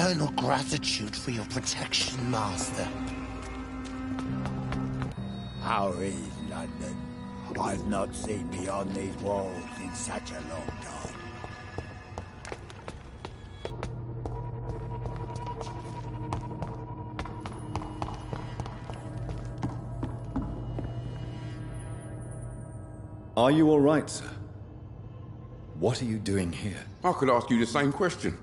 eternal gratitude for your protection, Master. How is London? I've not seen beyond these walls in such a long time. Are you all right, sir? What are you doing here? I could ask you the same question.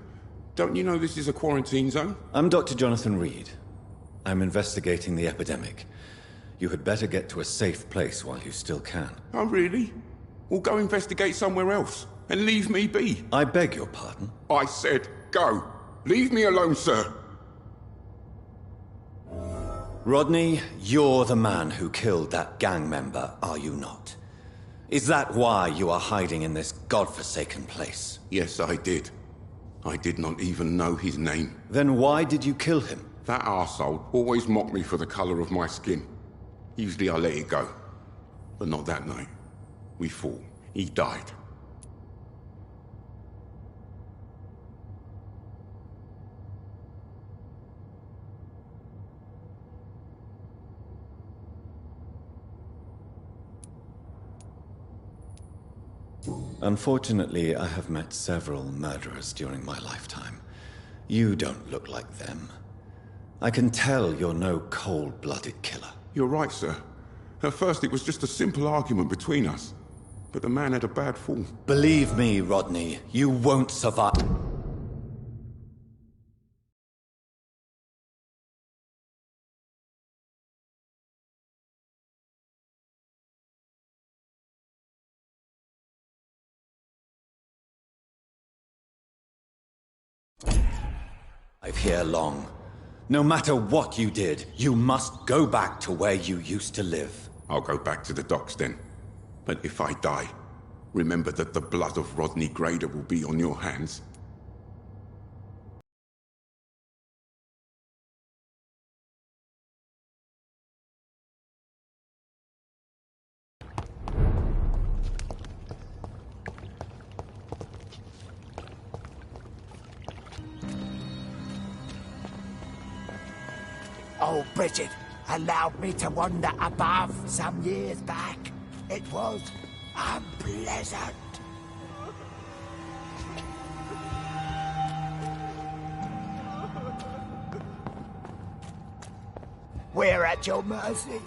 Don't you know this is a quarantine zone? I'm Dr. Jonathan Reed. I'm investigating the epidemic. You had better get to a safe place while you still can. Oh, really? Well, go investigate somewhere else, and leave me be. I beg your pardon? I said go. Leave me alone, sir. Rodney, you're the man who killed that gang member, are you not? Is that why you are hiding in this godforsaken place? Yes, I did. I did not even know his name. Then why did you kill him? That arsehole always mocked me for the color of my skin. Usually I let it go. But not that night. We fought. He died. Unfortunately, I have met several murderers during my lifetime. You don't look like them. I can tell you're no cold-blooded killer. You're right, sir. At first it was just a simple argument between us. But the man had a bad fall. Believe me, Rodney, you won't survive. I've here long. No matter what you did, you must go back to where you used to live. I'll go back to the docks then. But if I die, remember that the blood of Rodney Grader will be on your hands. Oh, Bridget allowed me to wander above some years back. It was unpleasant. We're at your mercy.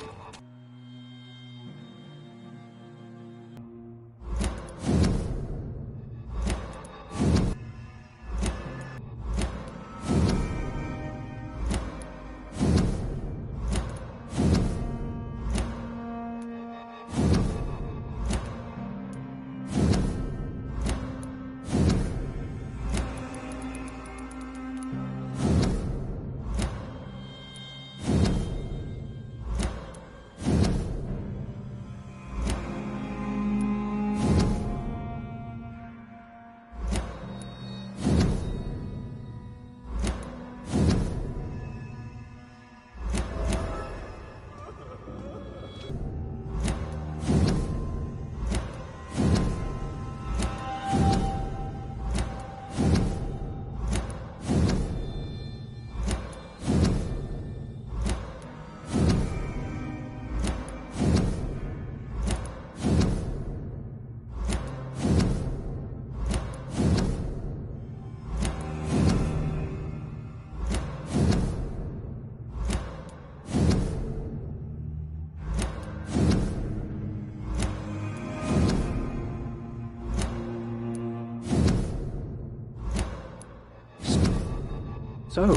So,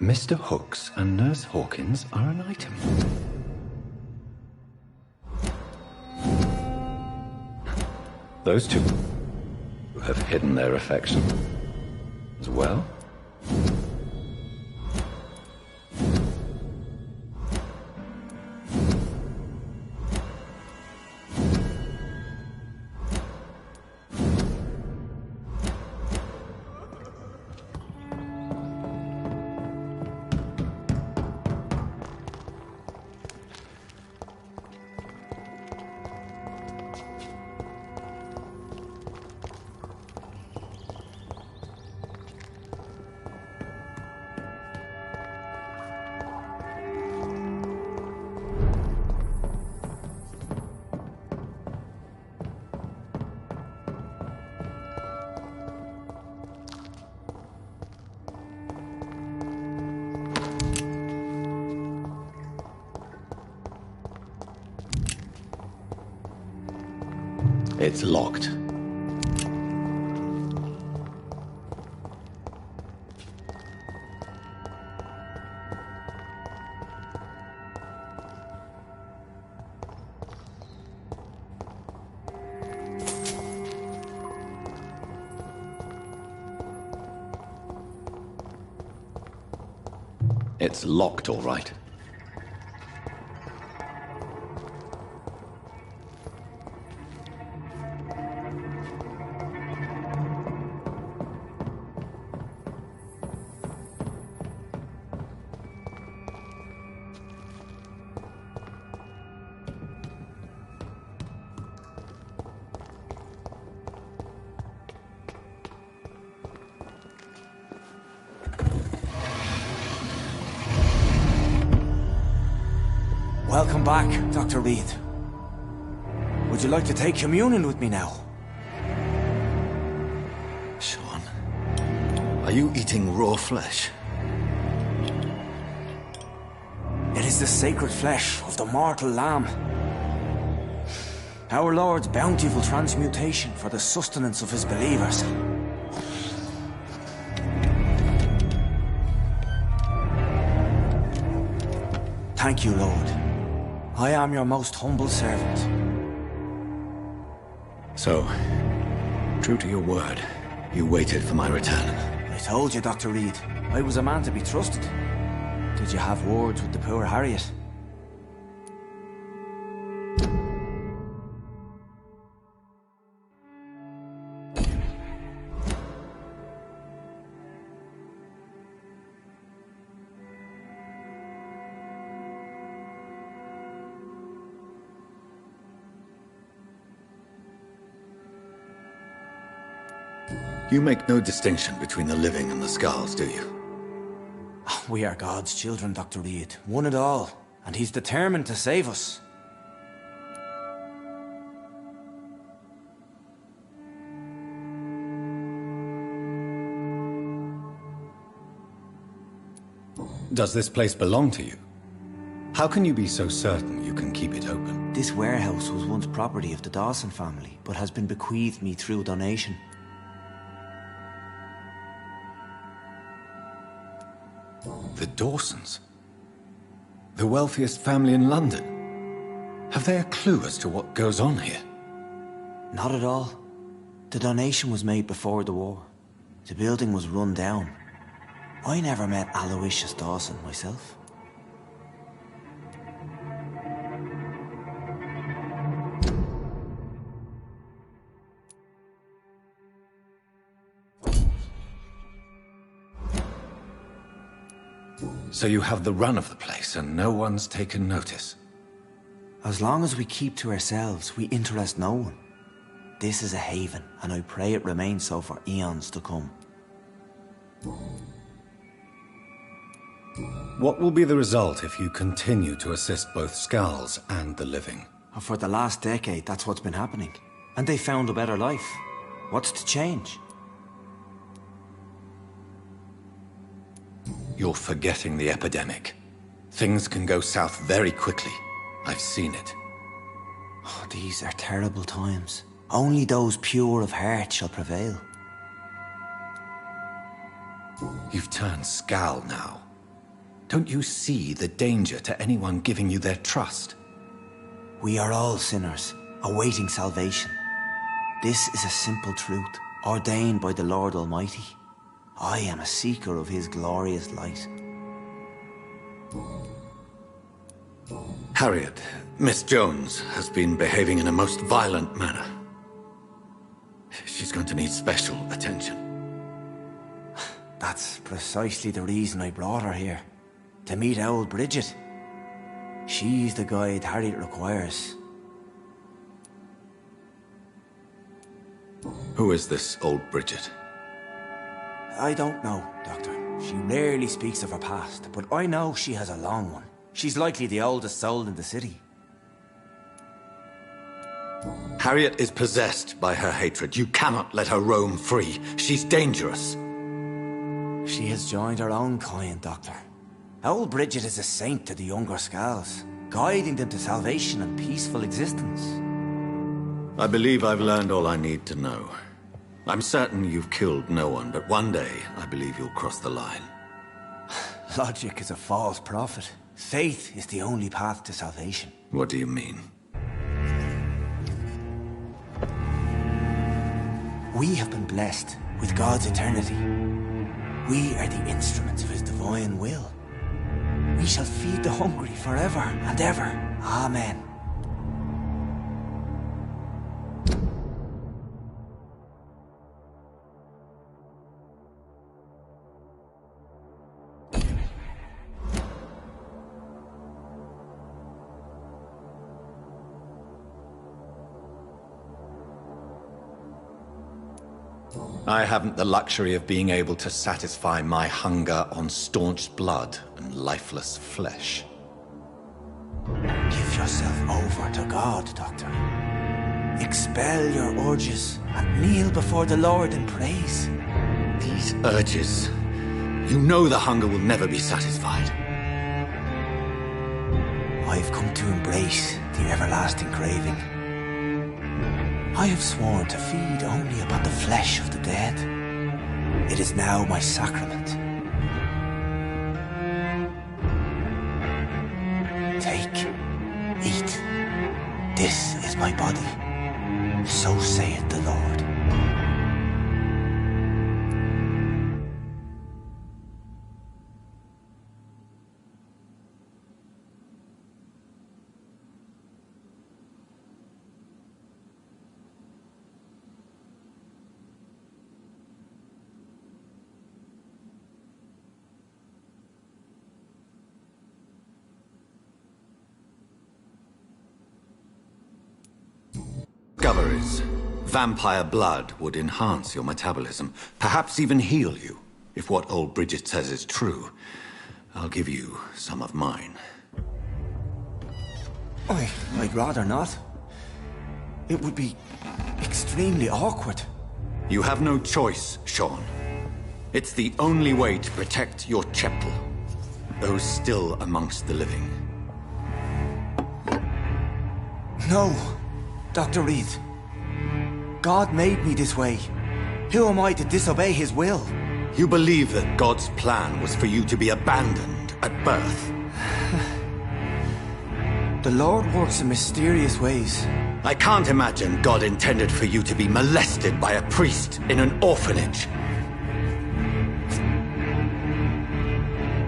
Mr. Hooks and Nurse Hawkins are an item. Those two have hidden their affection as well. It's locked. It's locked, all right. Welcome back, Dr. Reed. Would you like to take communion with me now? Sean, are you eating raw flesh? It is the sacred flesh of the mortal lamb. Our Lord's bountiful transmutation for the sustenance of his believers. Thank you, Lord. I am your most humble servant. So, true to your word, you waited for my return. I told you, Dr. Reed, I was a man to be trusted. Did you have words with the poor Harriet? You make no distinction between the living and the Skulls, do you? We are God's children, Dr. Reed. One and all. And he's determined to save us. Does this place belong to you? How can you be so certain you can keep it open? This warehouse was once property of the Dawson family, but has been bequeathed me through donation. The Dawsons? The wealthiest family in London? Have they a clue as to what goes on here? Not at all. The donation was made before the war. The building was run down. I never met Aloysius Dawson myself. So you have the run of the place and no one's taken notice? As long as we keep to ourselves, we interest no one. This is a haven, and I pray it remains so for eons to come. What will be the result if you continue to assist both Skulls and the living? For the last decade, that's what's been happening. And they found a better life. What's to change? You're forgetting the epidemic. Things can go south very quickly. I've seen it. Oh, these are terrible times. Only those pure of heart shall prevail. You've turned Skull now. Don't you see the danger to anyone giving you their trust? We are all sinners, awaiting salvation. This is a simple truth, ordained by the Lord Almighty. I am a seeker of his glorious light. Harriet, Miss Jones has been behaving in a most violent manner. She's going to need special attention. That's precisely the reason I brought her here. To meet old Bridget. She's the guide Harriet requires. Who is this old Bridget? I don't know, Doctor. She rarely speaks of her past, but I know she has a long one. She's likely the oldest soul in the city. Harriet is possessed by her hatred. You cannot let her roam free. She's dangerous. She has joined her own kind, Doctor. Old Bridget is a saint to the younger Skulls, guiding them to salvation and peaceful existence. I believe I've learned all I need to know. I'm certain you've killed no one, but one day, I believe you'll cross the line. Logic is a false prophet. Faith is the only path to salvation. What do you mean? We have been blessed with God's eternity. We are the instruments of His divine will. We shall feed the hungry forever and ever. Amen. I haven't the luxury of being able to satisfy my hunger on staunched blood and lifeless flesh. Give yourself over to God, Doctor. Expel your urges and kneel before the Lord in praise. These urges... You know the hunger will never be satisfied. I've come to embrace the everlasting craving. I have sworn to feed only upon the flesh of the dead. It is now my sacrament. Take, eat. This is my body. So saith the Lord. Discoveries. Vampire blood would enhance your metabolism, perhaps even heal you. If what old Bridget says is true, I'll give you some of mine. I'd rather not. It would be extremely awkward. You have no choice, Sean. It's the only way to protect your cheptel, those still amongst the living. No, Dr. Reed. God made me this way. Who am I to disobey His will? You believe that God's plan was for you to be abandoned at birth? The Lord works in mysterious ways. I can't imagine God intended for you to be molested by a priest in an orphanage.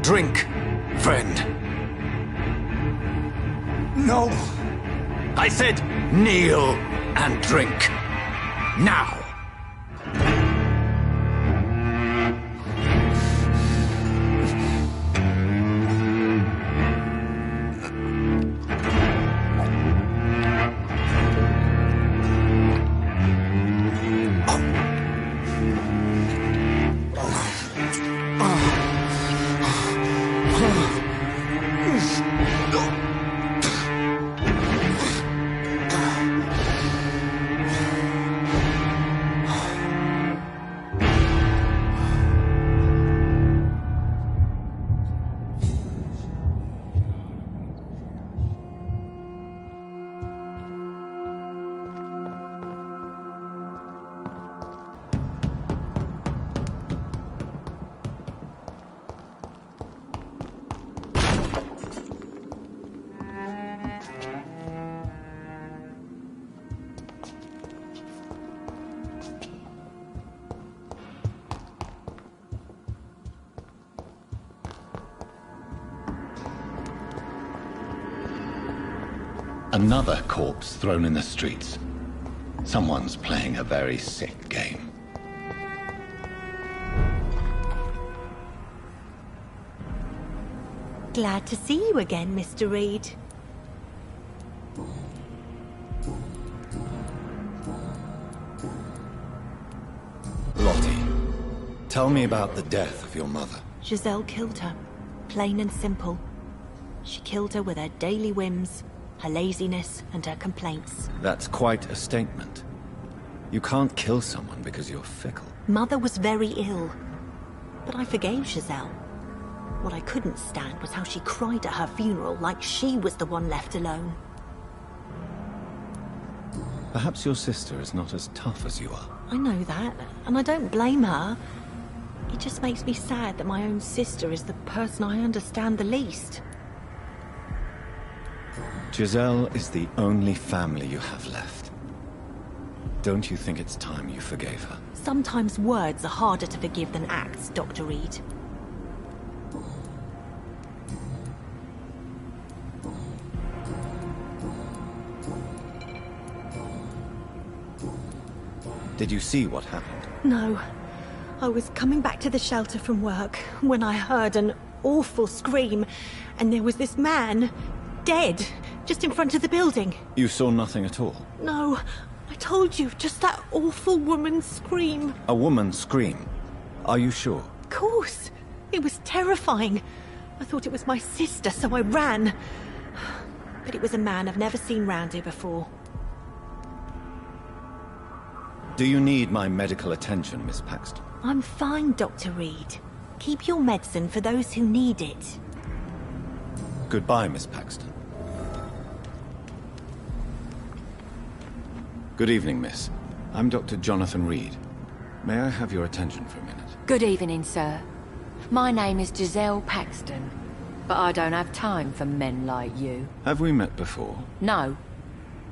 Drink, friend. No! I said kneel and drink. Now! Another corpse thrown in the streets. Someone's playing a very sick game. Glad to see you again, Mr. Reed. Lottie, tell me about the death of your mother. Giselle killed her, plain and simple. She killed her with her daily whims, her laziness, and her complaints. That's quite a statement. You can't kill someone because you're fickle. Mother was very ill, but I forgave Giselle. What I couldn't stand was how she cried at her funeral like she was the one left alone. Perhaps your sister is not as tough as you are. I know that, and I don't blame her. It just makes me sad that my own sister is the person I understand the least. Giselle is the only family you have left. Don't you think it's time you forgave her? Sometimes words are harder to forgive than acts, Dr. Reed. Did you see what happened? No. I was coming back to the shelter from work when I heard an awful scream, and there was this man, dead, just in front of the building. You saw nothing at all? No. I told you, just that awful woman's scream. A woman's scream? Are you sure? Of course. It was terrifying. I thought it was my sister, so I ran. But it was a man I've never seen round here before. Do you need my medical attention, Miss Paxton? I'm fine, Dr. Reed. Keep your medicine for those who need it. Goodbye, Miss Paxton. Good evening, miss. I'm Dr. Jonathan Reed. May I have your attention for a minute? Good evening, sir. My name is Giselle Paxton, but I don't have time for men like you. Have we met before? No,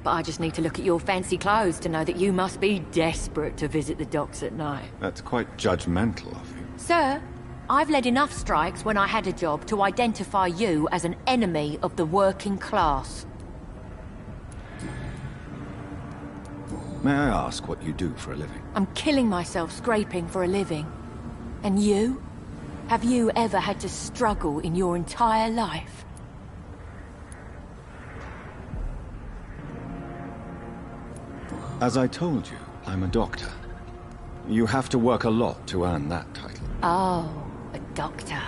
but I just need to look at your fancy clothes to know that you must be desperate to visit the docks at night. That's quite judgmental of you. Sir, I've led enough strikes when I had a job to identify you as an enemy of the working class. May I ask what you do for a living? I'm killing myself scraping for a living. And you? Have you ever had to struggle in your entire life? As I told you, I'm a doctor. You have to work a lot to earn that title. Oh, a doctor.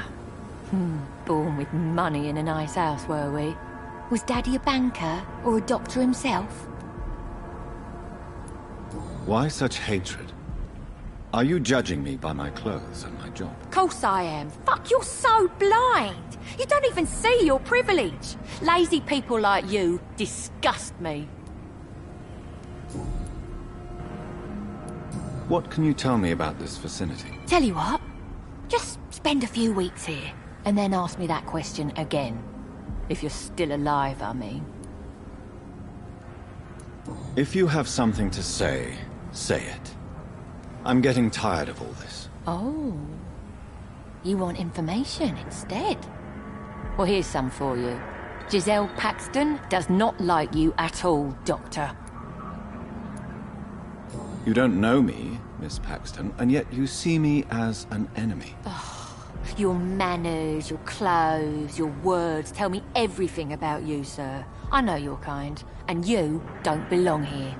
Born with money in a nice house, were we? Was Daddy a banker or a doctor himself? Why such hatred? Are you judging me by my clothes and my job? Course I am. Fuck, you're so blind. You don't even see your privilege. Lazy people like you disgust me. What can you tell me about this vicinity? Tell you what, just spend a few weeks here, and then ask me that question again. If you're still alive, I mean. If you have something to say, say it. I'm getting tired of all this. Oh. You want information instead? Well, here's some for you. Giselle Paxton does not like you at all, Doctor. You don't know me, Miss Paxton, and yet you see me as an enemy. Your manners, your clothes, your words tell me everything about you, sir. I know your kind, and you don't belong here.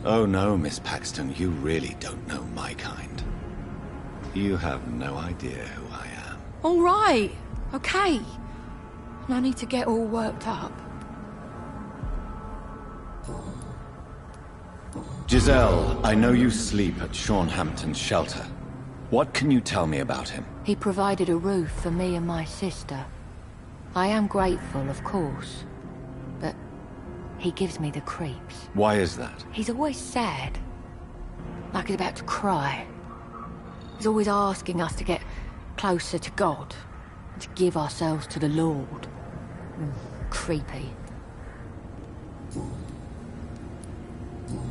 Oh no, Miss Paxton, you really don't know my kind. You have no idea who I am. All right, okay. No need to get all worked up. Giselle, I know you sleep at Sean Hampton's shelter. What can you tell me about him? He provided a roof for me and my sister. I am grateful, of course, but he gives me the creeps. Why is that? He's always sad, like he's about to cry. He's always asking us to get closer to God, to give ourselves to the Lord. Creepy.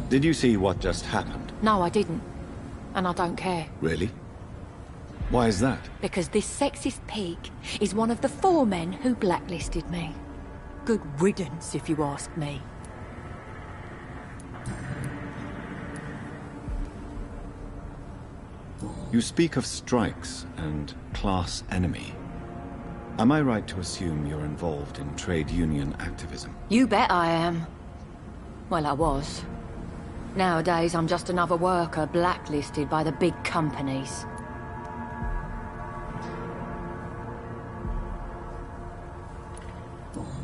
Did you see what just happened? No, I didn't. And I don't care. Really? Why is that? Because this sexist pig is one of the 4 men who blacklisted me. Good riddance, if you ask me. You speak of strikes and class enemy. Am I right to assume you're involved in trade union activism? You bet I am. Well, I was. Nowadays, I'm just another worker blacklisted by the big companies.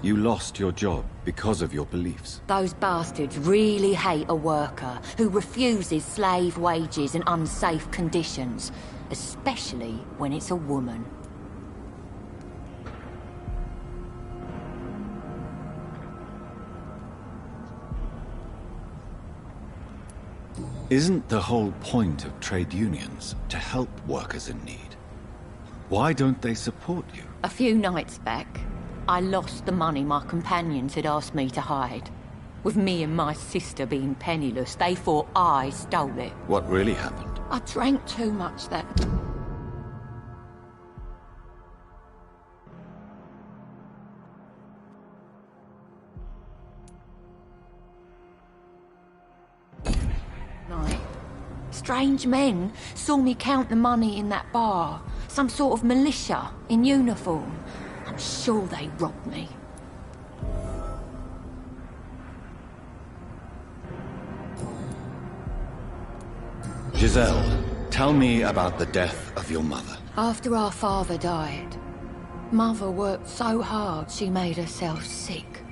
You lost your job because of your beliefs. Those bastards really hate a worker who refuses slave wages and unsafe conditions, especially when it's a woman. Isn't the whole point of trade unions to help workers in need? Why don't they support you? A few nights back, I lost the money my companions had asked me to hide. With me and my sister being penniless, they thought I stole it. What really happened? I drank too much that... night. Strange men saw me count the money in that bar. Some sort of militia in uniform. I'm sure they robbed me. Giselle, tell me about the death of your mother. After our father died, Mother worked so hard she made herself sick.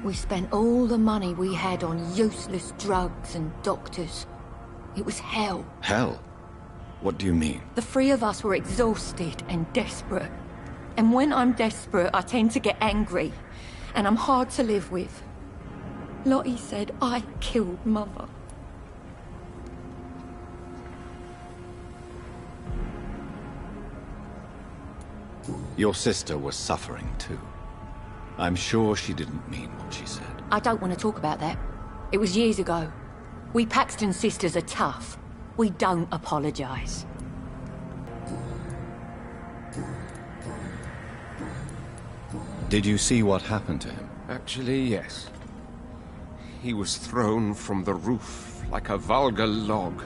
We spent all the money we had on useless drugs and doctors. It was hell. Hell? What do you mean? The three of us were exhausted and desperate. And when I'm desperate, I tend to get angry. And I'm hard to live with. Lottie said I killed Mother. Your sister was suffering too. I'm sure she didn't mean what she said. I don't want to talk about that. It was years ago. We Paxton sisters are tough. We don't apologize. Did you see what happened to him? Actually, yes. He was thrown from the roof like a vulgar log.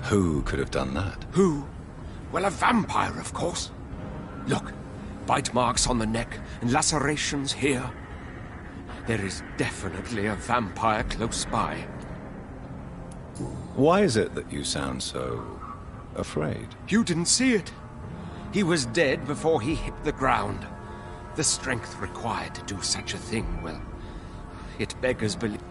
Who could have done that? Who? Well, a vampire, of course. Look, bite marks on the neck and lacerations here. There is definitely a vampire close by. Why is it that you sound so... afraid? You didn't see it. He was dead before he hit the ground. The strength required to do such a thing, well, it beggars belief.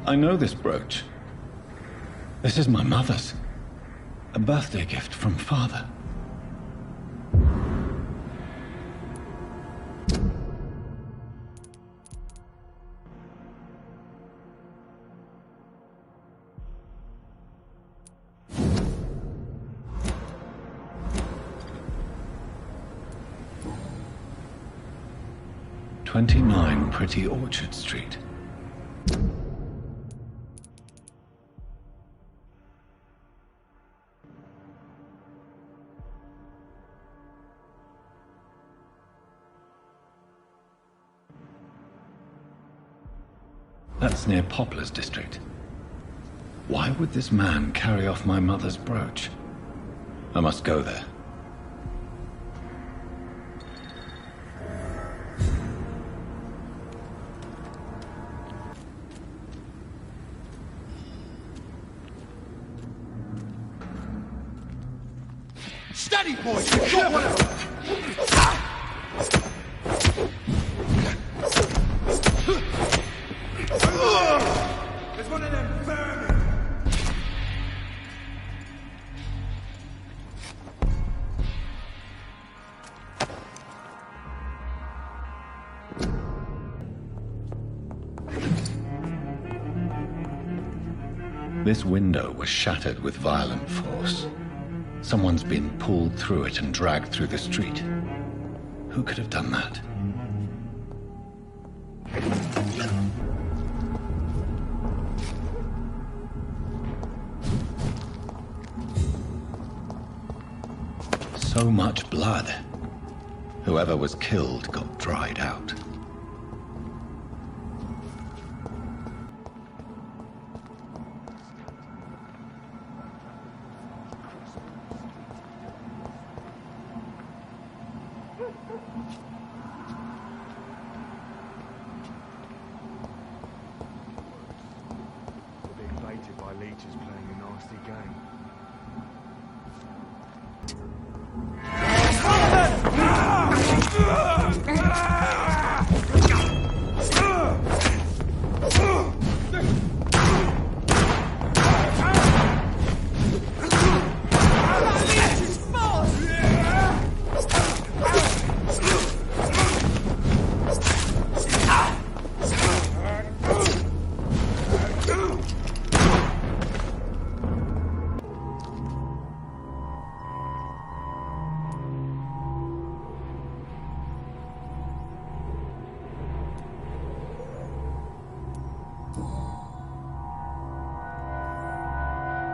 I know this brooch. This is my mother's. A birthday gift from father. "29 Pretty Orchard Street." That's near Poplar's district. Why would this man carry off my mother's brooch? I must go there. Steady, boys! You've got one of them! There's one of them vermin! This window was shattered with violent force. Someone's been pulled through it and dragged through the street. Who could have done that? so much blood. Whoever was killed got dried out. Being baited by leeches playing a nasty game.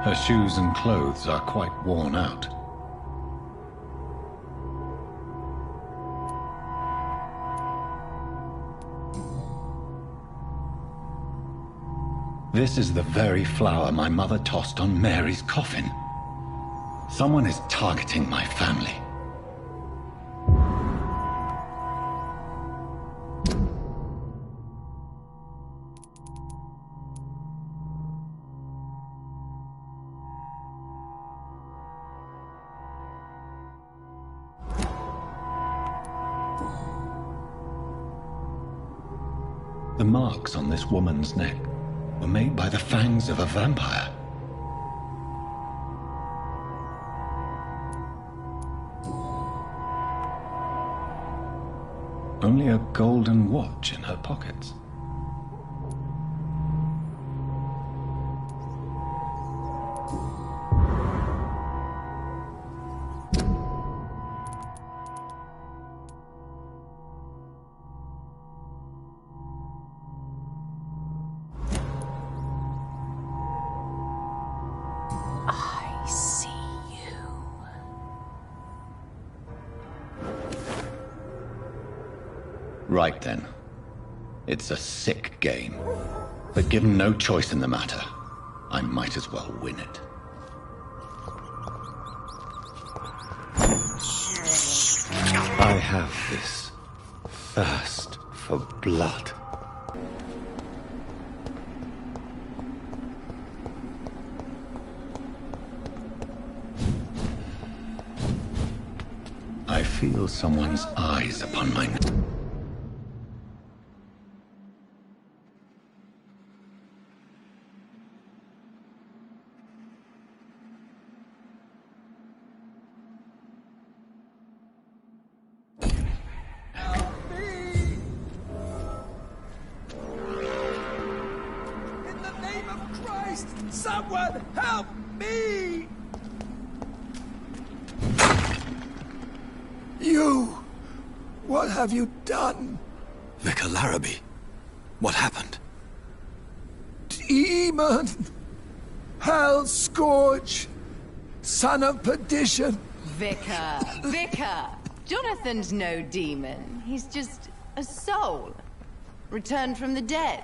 Her shoes and clothes are quite worn out. This is the very flower my mother tossed on Mary's coffin. Someone is targeting my family. The marks on this woman's neck were made by the fangs of a vampire. Only a golden watch in her pockets. I see you. Right then. It's a sick game. But given no choice in the matter, I might as well win it. I have this thirst for blood. I feel someone's eyes upon my neck. In the name of Christ, someone help me! You! What have you done? Vicar Larrabee, what happened? Demon! Hell Scourge! Son of perdition! Vicar! Vicar! Jonathan's no demon. He's just a soul. Returned from the dead.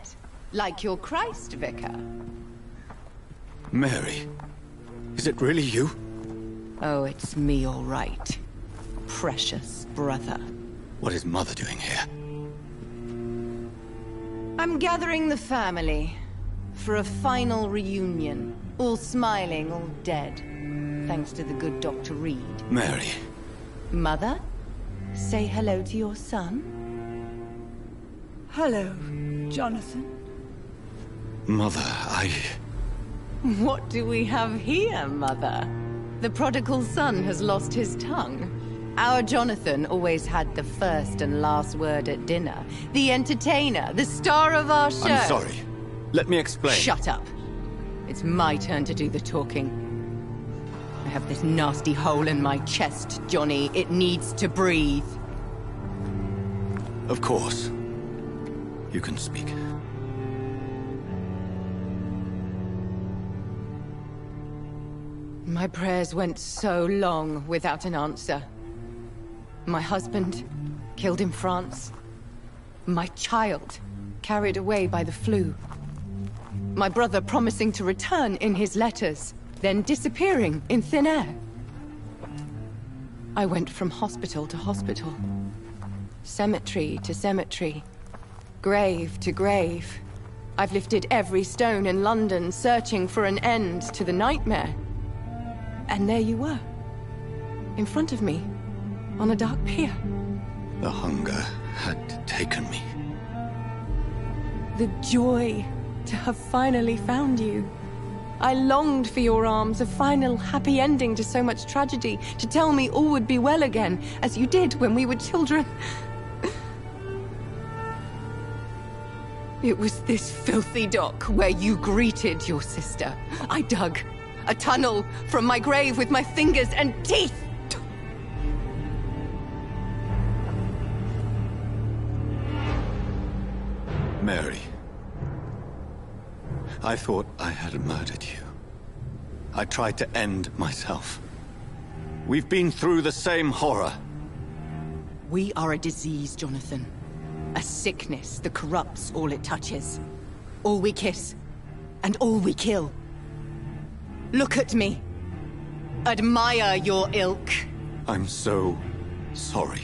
Like your Christ, Vicar. Mary, is it really you? Oh, it's me, all right. Precious brother. What is Mother doing here? I'm gathering the family for a final reunion. All smiling, all dead. Thanks to the good Dr. Reed. Mary. Mother, say hello to your son. Hello, Jonathan. Mother, What do we have here, Mother? The prodigal son has lost his tongue. Our Jonathan always had the first and last word at dinner. The entertainer, the star of our show. I'm sorry. Let me explain. Shut up. It's my turn to do the talking. I have this nasty hole in my chest, Johnny. It needs to breathe. Of course. You can speak. My prayers went so long without an answer. My husband, killed in France. My child, carried away by the flu. My brother promising to return in his letters, then disappearing in thin air. I went from hospital to hospital. Cemetery to cemetery. Grave to grave. I've lifted every stone in London, searching for an end to the nightmare. And there you were. In front of me. On a dark pier. The hunger had taken me. The joy to have finally found you. I longed for your arms, a final happy ending to so much tragedy, to tell me all would be well again, as you did when we were children. It was this filthy dock where you greeted your sister. I dug a tunnel from my grave with my fingers and teeth. Mary. I thought I had murdered you. I tried to end myself. We've been through the same horror. We are a disease, Jonathan. A sickness that corrupts all it touches. All we kiss, and all we kill. Look at me. Admire your ilk. I'm so sorry.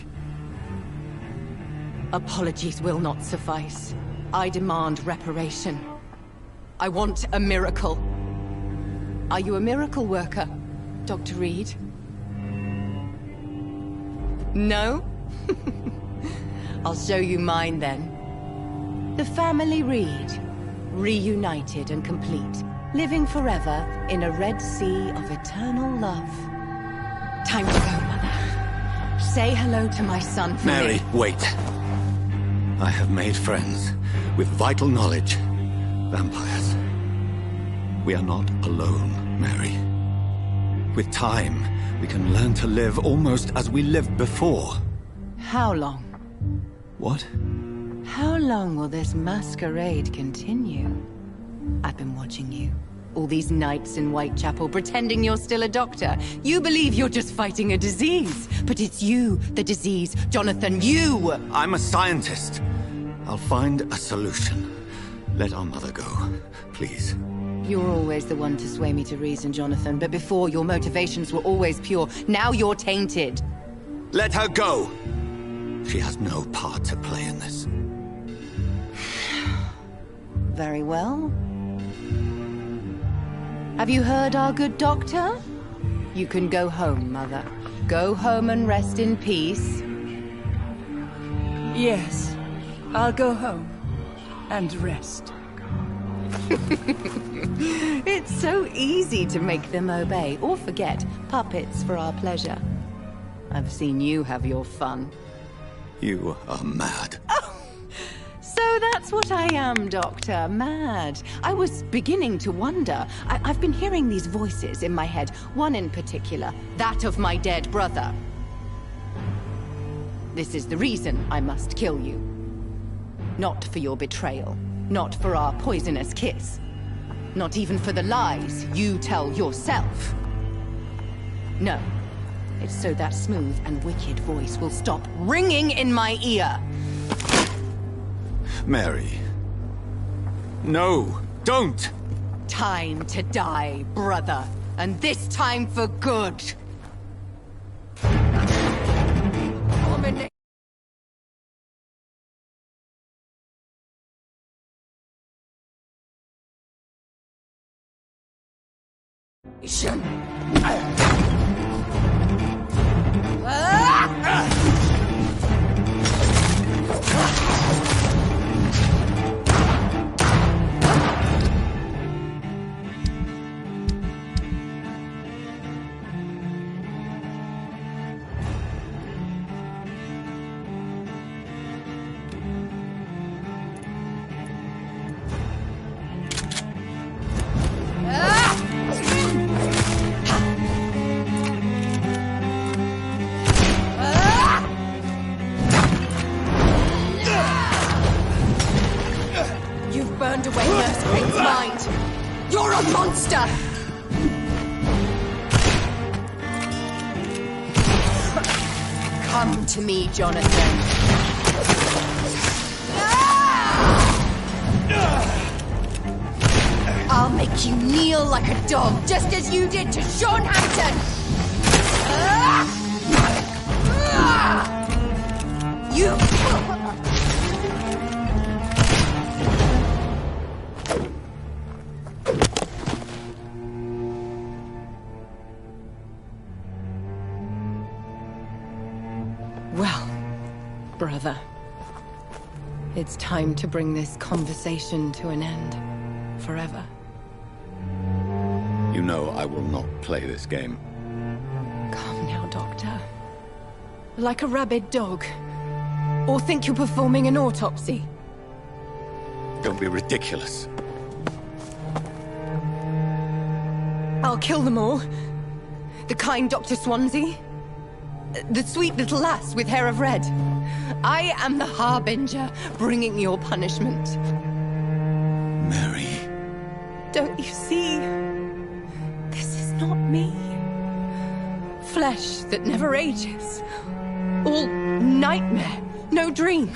Apologies will not suffice. I demand reparation. I want a miracle. Are you a miracle worker, Dr. Reed? No? I'll show you mine then. The family Reed, reunited and complete, living forever in a red sea of eternal love. Time to go, Mother. Say hello to my son for Mary, me. wait. I have made friends with vital knowledge. Vampires. We are not alone, Mary. With time, we can learn to live almost as we lived before. How long? What? How long will this masquerade continue? I've been watching you. All these nights in Whitechapel, pretending you're still a doctor. You believe you're just fighting a disease. But it's you, the disease. Jonathan, you! I'm a scientist. I'll find a solution. Let our mother go, please. You're always the one to sway me to reason, Jonathan. But before, your motivations were always pure. Now you're tainted. Let her go! She has no part to play in this. Very well. Have you heard our good doctor? You can go home, Mother. Go home and rest in peace. Yes, I'll go home and rest. It's so easy to make them obey or forget. Puppets for our pleasure. I've seen you have your fun. You are mad. Oh, so that's what I am, Doctor. Mad. I was beginning to wonder. I've been hearing these voices in my head. One in particular, that of my dead brother. This is the reason I must kill you. Not for your betrayal. Not for our poisonous kiss. Not even for the lies you tell yourself. No. It's so that smooth and wicked voice will stop ringing in my ear. Mary. No, don't! Time to die, brother. And this time for good. Come to me, Jonathan. I'll make you kneel like a dog, just as you did to Sean Hampton. You... Well, brother, it's time to bring this conversation to an end. Forever. You know I will not play this game. Calm now, Doctor. Like a rabid dog. Or think you're performing an autopsy. Don't be ridiculous. I'll kill them all. The kind Dr. Swansea. The sweet little lass with hair of red. I am the Harbinger, bringing your punishment. Mary. Don't you see? This is not me. Flesh that never ages. All nightmare, no dream.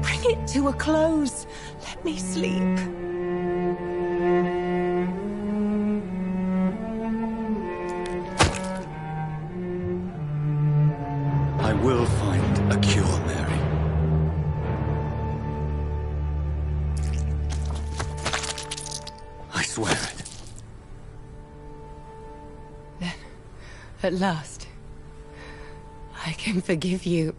Bring it to a close. Let me sleep. I will find a cure, Mary. I swear it. Then, at last, I can forgive you.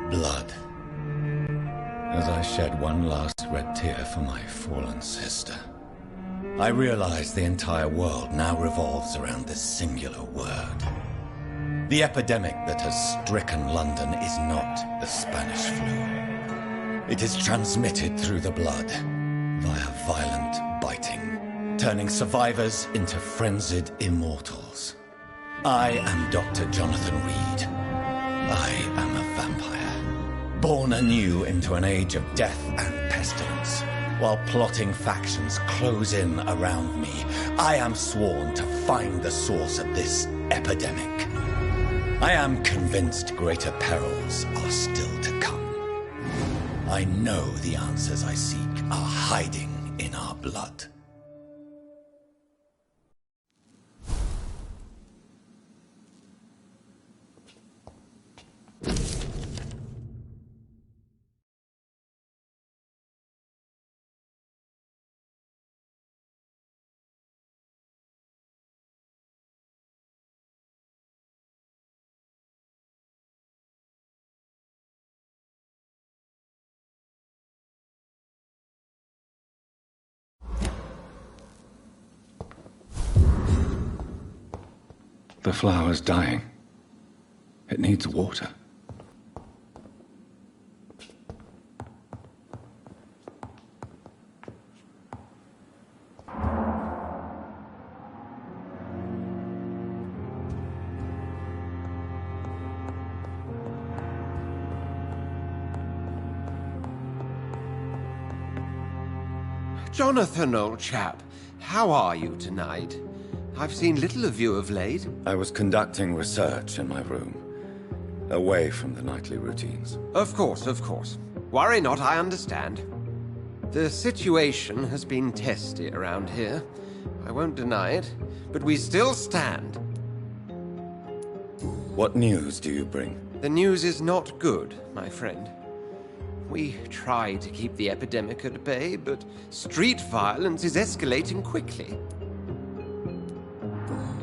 Blood. As I shed one last red tear for my fallen sister, I realize the entire world now revolves around this singular word. The epidemic that has stricken London is not the Spanish flu. It is transmitted through the blood, via violent biting, turning survivors into frenzied immortals. I am Dr. Jonathan Reed. I am a vampire. Born anew into an age of death and pestilence, while plotting factions close in around me, I am sworn to find the source of this epidemic. I am convinced greater perils are still to come. I know the answers I seek are hiding in our blood. The flower's dying. It needs water. Jonathan, old chap, how are you tonight? I've seen little of you of late. I was conducting research in my room, away from the nightly routines. Of course, of course. Worry not, I understand. The situation has been testy around here. I won't deny it, but we still stand. What news do you bring? The news is not good, my friend. We try to keep the epidemic at bay, but street violence is escalating quickly.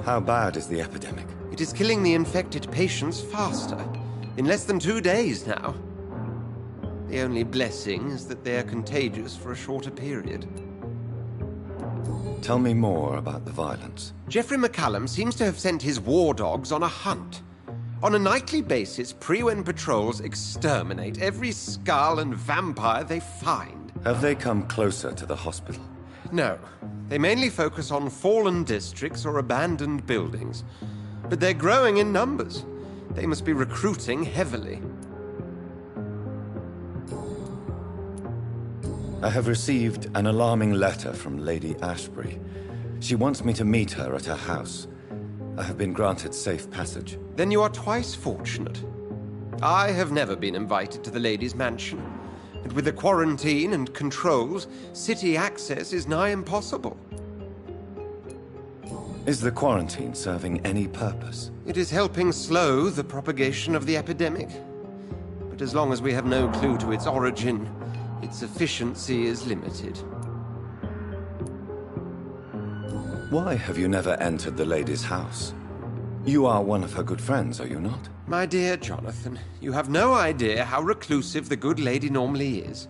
How bad is the epidemic? It is killing the infected patients faster. In less than 2 days now. The only blessing is that they are contagious for a shorter period. Tell me more about the violence. Jeffrey McCallum seems to have sent his war dogs on a hunt. On a nightly basis, Pre-Wen patrols exterminate every skull and vampire they find. Have they come closer to the hospital? No. They mainly focus on fallen districts or abandoned buildings. But they're growing in numbers. They must be recruiting heavily. I have received an alarming letter from Lady Ashbury. She wants me to meet her at her house. I have been granted safe passage. Then you are twice fortunate. I have never been invited to the lady's mansion. And with the quarantine and controls, city access is nigh impossible. Is the quarantine serving any purpose? It is helping slow the propagation of the epidemic. But as long as we have no clue to its origin, its efficiency is limited. Why have you never entered the lady's house? You are one of her good friends, are you not? My dear Jonathan, you have no idea how reclusive the good lady normally is,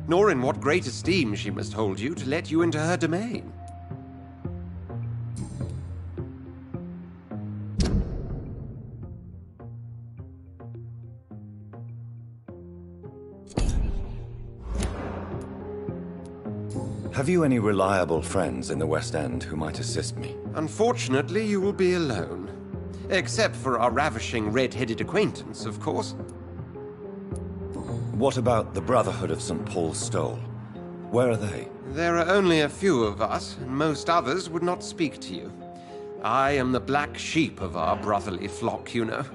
nor in what great esteem she must hold you to let you into her domain. Have you any reliable friends in the West End who might assist me? Unfortunately, you will be alone. Except for our ravishing red-headed acquaintance, of course. What about the Brotherhood of St. Paul's Stole? Where are they? There are only a few of us, and most others would not speak to you. I am the black sheep of our brotherly flock, you know.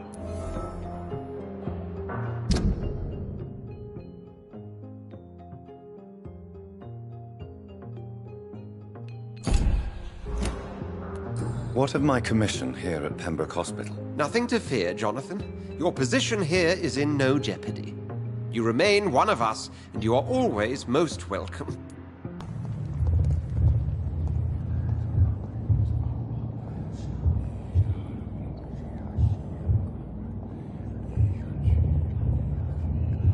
What of my commission here at Pembroke Hospital? Nothing to fear, Jonathan. Your position here is in no jeopardy. You remain one of us, and you are always most welcome.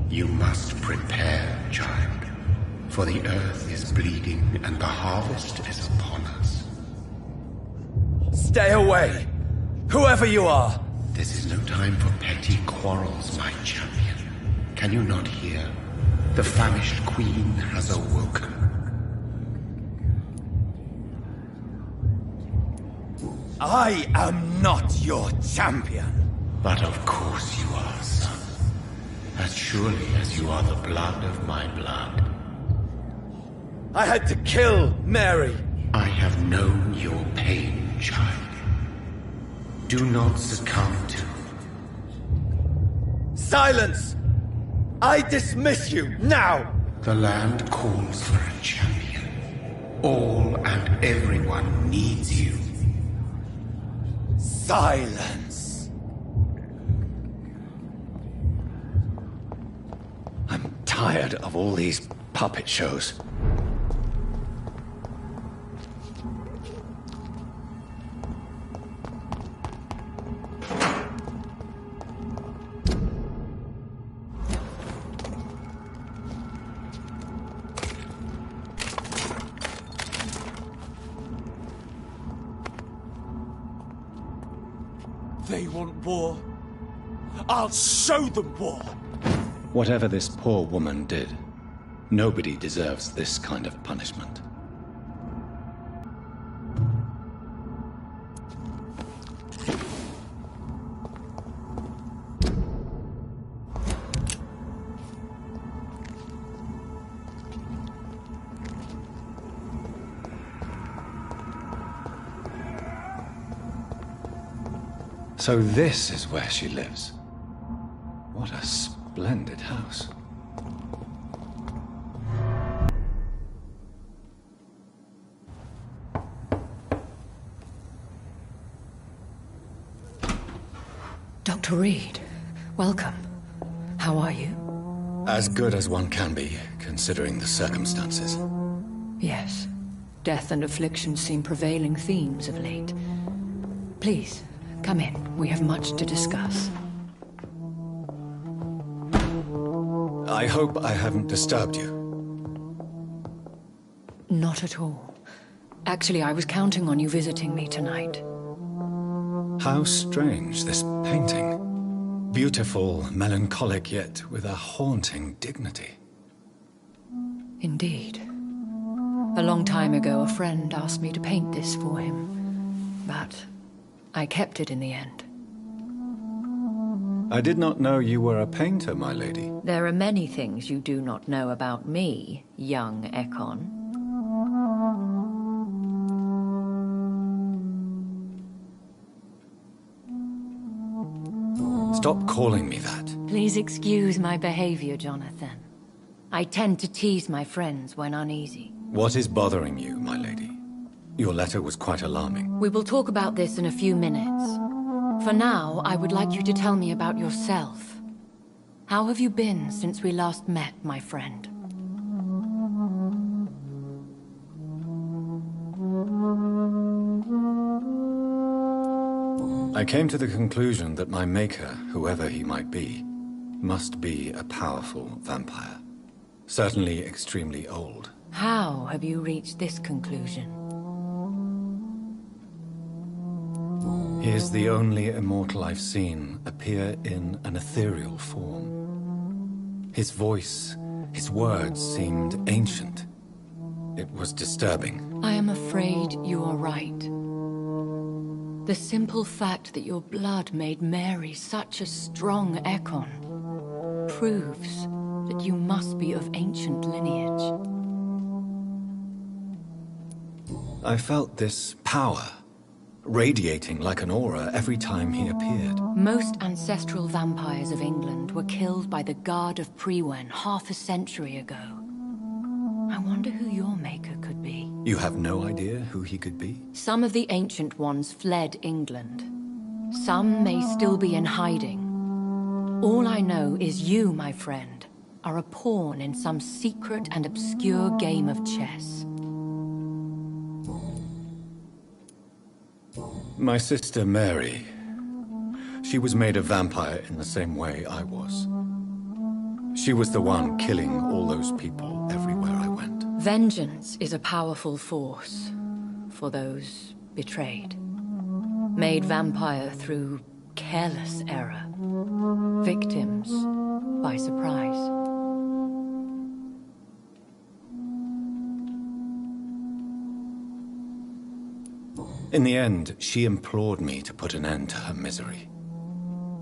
You must prepare, child, for the earth is bleeding and the harvest is upon us. Stay away! Whoever you are! This is no time for petty quarrels, my champion. Can you not hear? The famished queen has awoken. I am not your champion! But of course you are, son. As surely as you are the blood of my blood. I had to kill Mary! I have known your pain, child. Do not succumb to... Silence! I dismiss you, now! The land calls for a champion. All and everyone needs you. Silence! I'm tired of all these puppet shows. They want war. I'll show them war! Whatever this poor woman did, nobody deserves this kind of punishment. So this is where she lives. What a splendid house. Dr. Reed, welcome. How are you? As good as one can be, considering the circumstances. Yes. Death and affliction seem prevailing themes of late. Please, come in. We have much to discuss. I hope I haven't disturbed you. Not at all. Actually, I was counting on you visiting me tonight. How strange, this painting. Beautiful, melancholic, yet with a haunting dignity. Indeed. A long time ago, a friend asked me to paint this for him. But I kept it in the end. I did not know you were a painter, my lady. There are many things you do not know about me, young Ekon. Stop calling me that. Please excuse my behavior, Jonathan. I tend to tease my friends when uneasy. What is bothering you, my lady? Your letter was quite alarming. We will talk about this in a few minutes. For now, I would like you to tell me about yourself. How have you been since we last met, my friend? I came to the conclusion that my maker, whoever he might be, must be a powerful vampire. Certainly extremely old. How have you reached this conclusion? He is the only immortal I've seen appear in an ethereal form. His voice, his words seemed ancient. It was disturbing. I am afraid you are right. The simple fact that your blood made Mary such a strong Ekon proves that you must be of ancient lineage. I felt this power, radiating like an aura every time he appeared. Most ancestral vampires of England were killed by the Guard of Prewen half a century ago. I wonder who your maker could be. You have no idea who he could be? Some of the ancient ones fled England. Some may still be in hiding. All I know is you, my friend, are a pawn in some secret and obscure game of chess. My sister Mary. She was made a vampire in the same way I was. She was the one killing all those people everywhere I went. Vengeance is a powerful force for those betrayed. Made vampire through careless error. Victims by surprise. In the end, she implored me to put an end to her misery.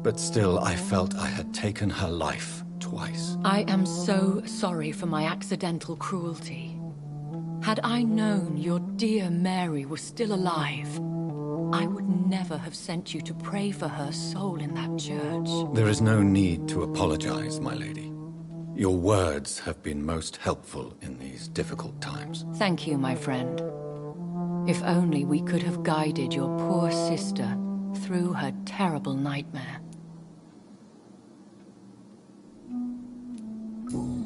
But still, I felt I had taken her life twice. I am so sorry for my accidental cruelty. Had I known your dear Mary was still alive, I would never have sent you to pray for her soul in that church. There is no need to apologize, my lady. Your words have been most helpful in these difficult times. Thank you, my friend. If only we could have guided your poor sister through her terrible nightmare.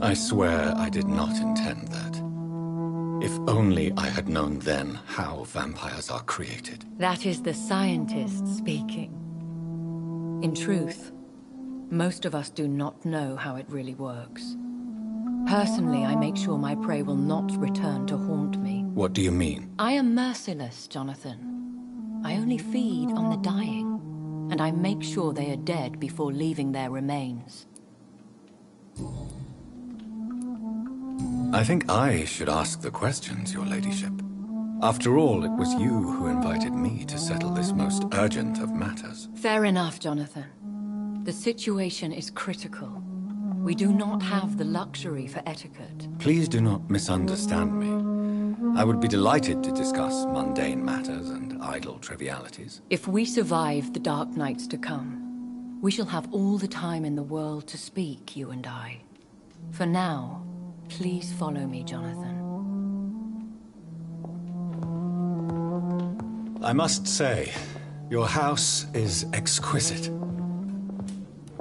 I swear I did not intend that. If only I had known then how vampires are created. That is the scientist speaking. In truth, most of us do not know how it really works. Personally, I make sure my prey will not return to haunt me. What do you mean? I am merciless, Jonathan. I only feed on the dying, and I make sure they are dead before leaving their remains. I think I should ask the questions, your ladyship. After all, it was you who invited me to settle this most urgent of matters. Fair enough, Jonathan. The situation is critical. We do not have the luxury for etiquette. Please do not misunderstand me. I would be delighted to discuss mundane matters and idle trivialities. If we survive the dark nights to come, we shall have all the time in the world to speak, you and I. For now, please follow me, Jonathan. I must say, your house is exquisite.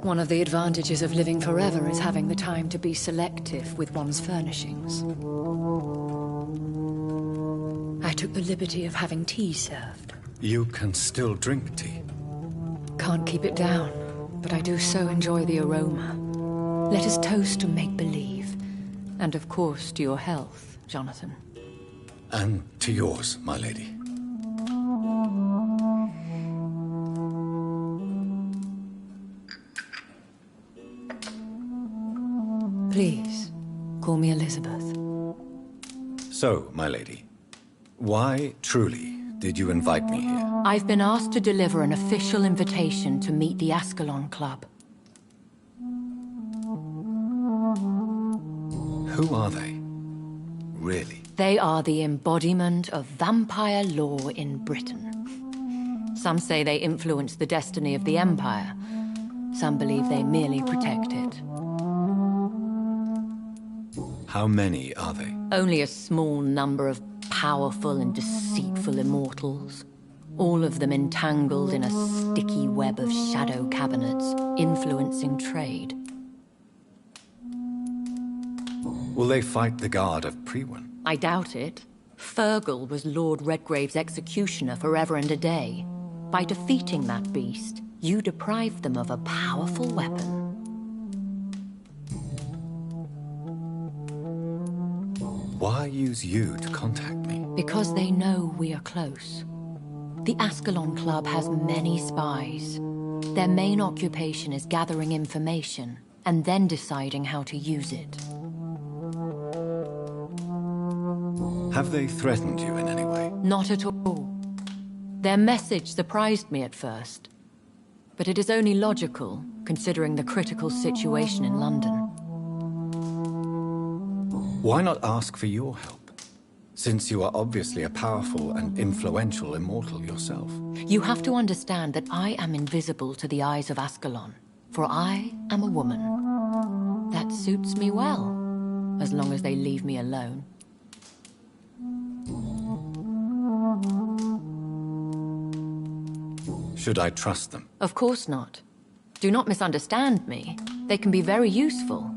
One of the advantages of living forever is having the time to be selective with one's furnishings. I took the liberty of having tea served. You can still drink tea? Can't keep it down, but I do so enjoy the aroma. Let us toast to make-believe. And of course to your health, Jonathan. And to yours, my lady. Please, call me Elizabeth. So, my lady, why, truly, did you invite me here? I've been asked to deliver an official invitation to meet the Ascalon Club. Who are they? Really? They are the embodiment of vampire law in Britain. Some say they influence the destiny of the Empire. Some believe they merely protect it. How many are they? Only a small number of powerful and deceitful immortals. All of them entangled in a sticky web of shadow cabinets, influencing trade. Will they fight the guard of Priwen? I doubt it. Fergal was Lord Redgrave's executioner forever and a day. By defeating that beast, you deprived them of a powerful weapon. Why use you to contact me? Because they know we are close. The Ascalon Club has many spies. Their main occupation is gathering information and then deciding how to use it. Have they threatened you in any way? Not at all. Their message surprised me at first. But it is only logical, considering the critical situation in London. Why not ask for your help? Since you are obviously a powerful and influential immortal yourself. You have to understand that I am invisible to the eyes of Ascalon, for I am a woman. That suits me well, as long as they leave me alone. Should I trust them? Of course not. Do not misunderstand me. They can be very useful,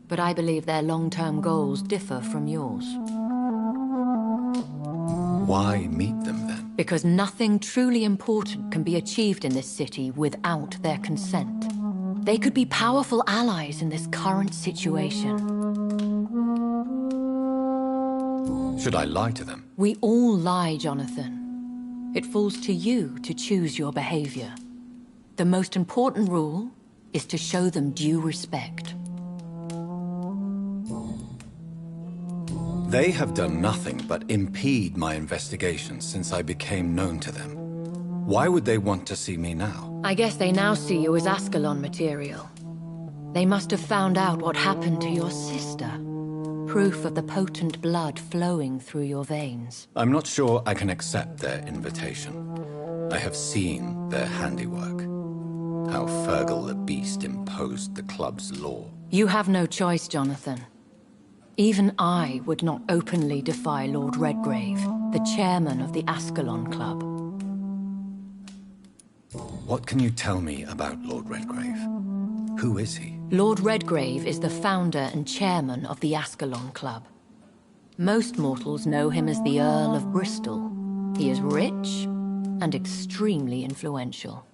but I believe their long-term goals differ from yours. Why meet them then? Because nothing truly important can be achieved in this city without their consent. They could be powerful allies in this current situation. Should I lie to them? We all lie, Jonathan. It falls to you to choose your behavior. The most important rule is to show them due respect. They have done nothing but impede my investigations since I became known to them. Why would they want to see me now? I guess they now see you as Ascalon material. They must have found out what happened to your sister. Proof of the potent blood flowing through your veins. I'm not sure I can accept their invitation. I have seen their handiwork. How Fergal the Beast imposed the club's law. You have no choice, Jonathan. Even I would not openly defy Lord Redgrave, the chairman of the Ascalon Club. What can you tell me about Lord Redgrave? Who is he? Lord Redgrave is the founder and chairman of the Ascalon Club. Most mortals know him as the Earl of Bristol. He is rich and extremely influential.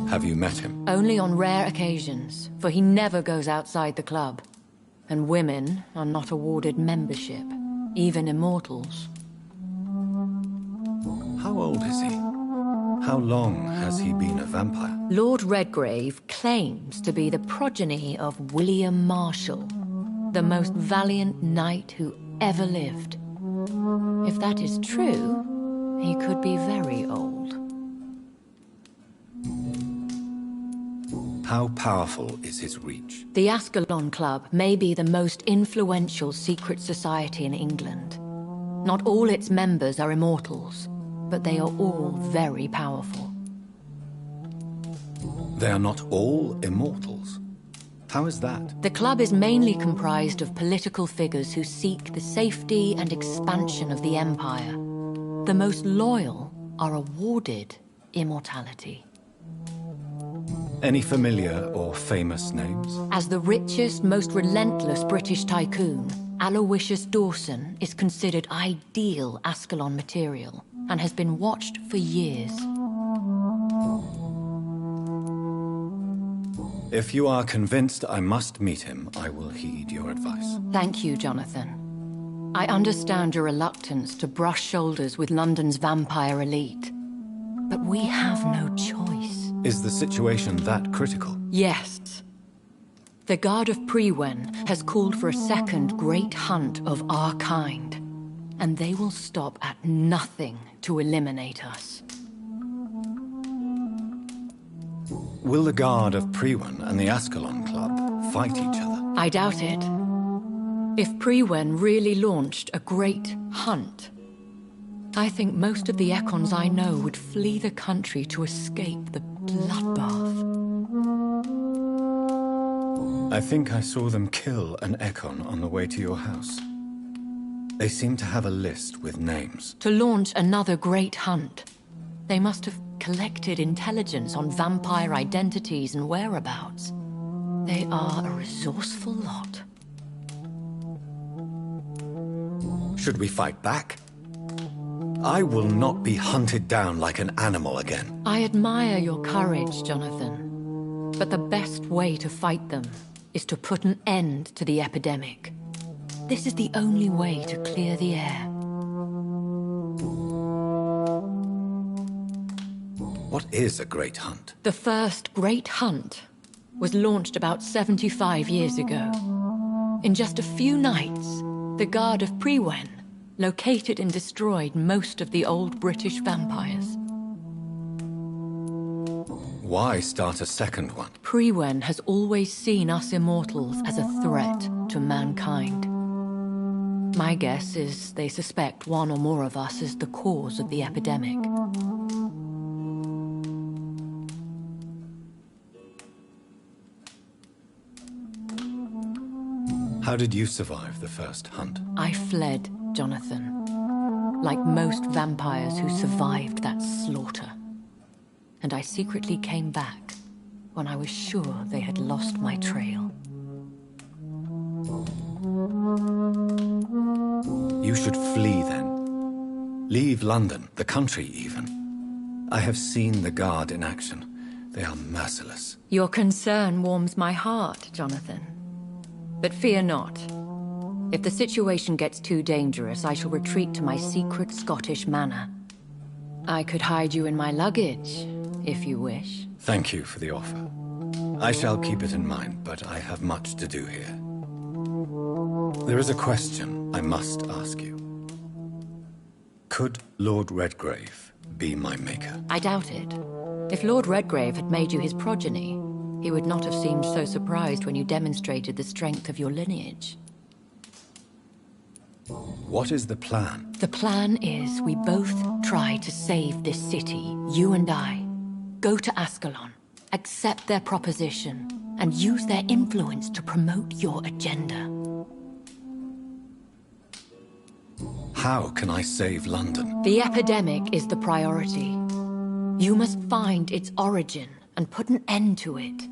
Have you met him? Only on rare occasions, for he never goes outside the club. And women are not awarded membership, even immortals. How old is he? How long has he been a vampire? Lord Redgrave claims to be the progeny of William Marshall, the most valiant knight who ever lived. If that is true, he could be very old. How powerful is his reach? The Ascalon Club may be the most influential secret society in England. Not all its members are immortals, but they are all very powerful. They are not all immortals? How is that? The club is mainly comprised of political figures who seek the safety and expansion of the Empire. The most loyal are awarded immortality. Any familiar or famous names? As the richest, most relentless British tycoon, Aloysius Dawson is considered ideal Ascalon material and has been watched for years. If you are convinced I must meet him, I will heed your advice. Thank you, Jonathan. I understand your reluctance to brush shoulders with London's vampire elite. But we have no choice. Is the situation that critical? Yes. The Guard of Prewen has called for a second great hunt of our kind. And they will stop at nothing to eliminate us. Will the Guard of Prewen and the Ascalon Club fight each other? I doubt it. If Prewen really launched a great hunt, I think most of the Ekons I know would flee the country to escape the bloodbath. I think I saw them kill an Ekon on the way to your house. They seem to have a list with names. To launch another great hunt, they must have collected intelligence on vampire identities and whereabouts. They are a resourceful lot. Should we fight back? I will not be hunted down like an animal again. I admire your courage, Jonathan. But the best way to fight them is to put an end to the epidemic. This is the only way to clear the air. What is a great hunt? The first great hunt was launched about 75 years ago. In just a few nights, the Guard of Prewen located and destroyed most of the old British vampires. Why start a second one? Prewen has always seen us immortals as a threat to mankind. My guess is they suspect one or more of us is the cause of the epidemic. How did you survive the first hunt? I fled, Jonathan. Like most vampires who survived that slaughter. And I secretly came back when I was sure they had lost my trail. You should flee then. Leave London, the country even. I have seen the Guard in action. They are merciless. Your concern warms my heart, Jonathan. But fear not. If the situation gets too dangerous, I shall retreat to my secret Scottish manor. I could hide you in my luggage, if you wish. Thank you for the offer. I shall keep it in mind, but I have much to do here. There is a question I must ask you. Could Lord Redgrave be my maker? I doubt it. If Lord Redgrave had made you his progeny, he would not have seemed so surprised when you demonstrated the strength of your lineage. What is the plan? The plan is we both try to save this city, you and I. Go to Ascalon, accept their proposition, and use their influence to promote your agenda. How can I save London? The epidemic is the priority. You must find its origin and put an end to it.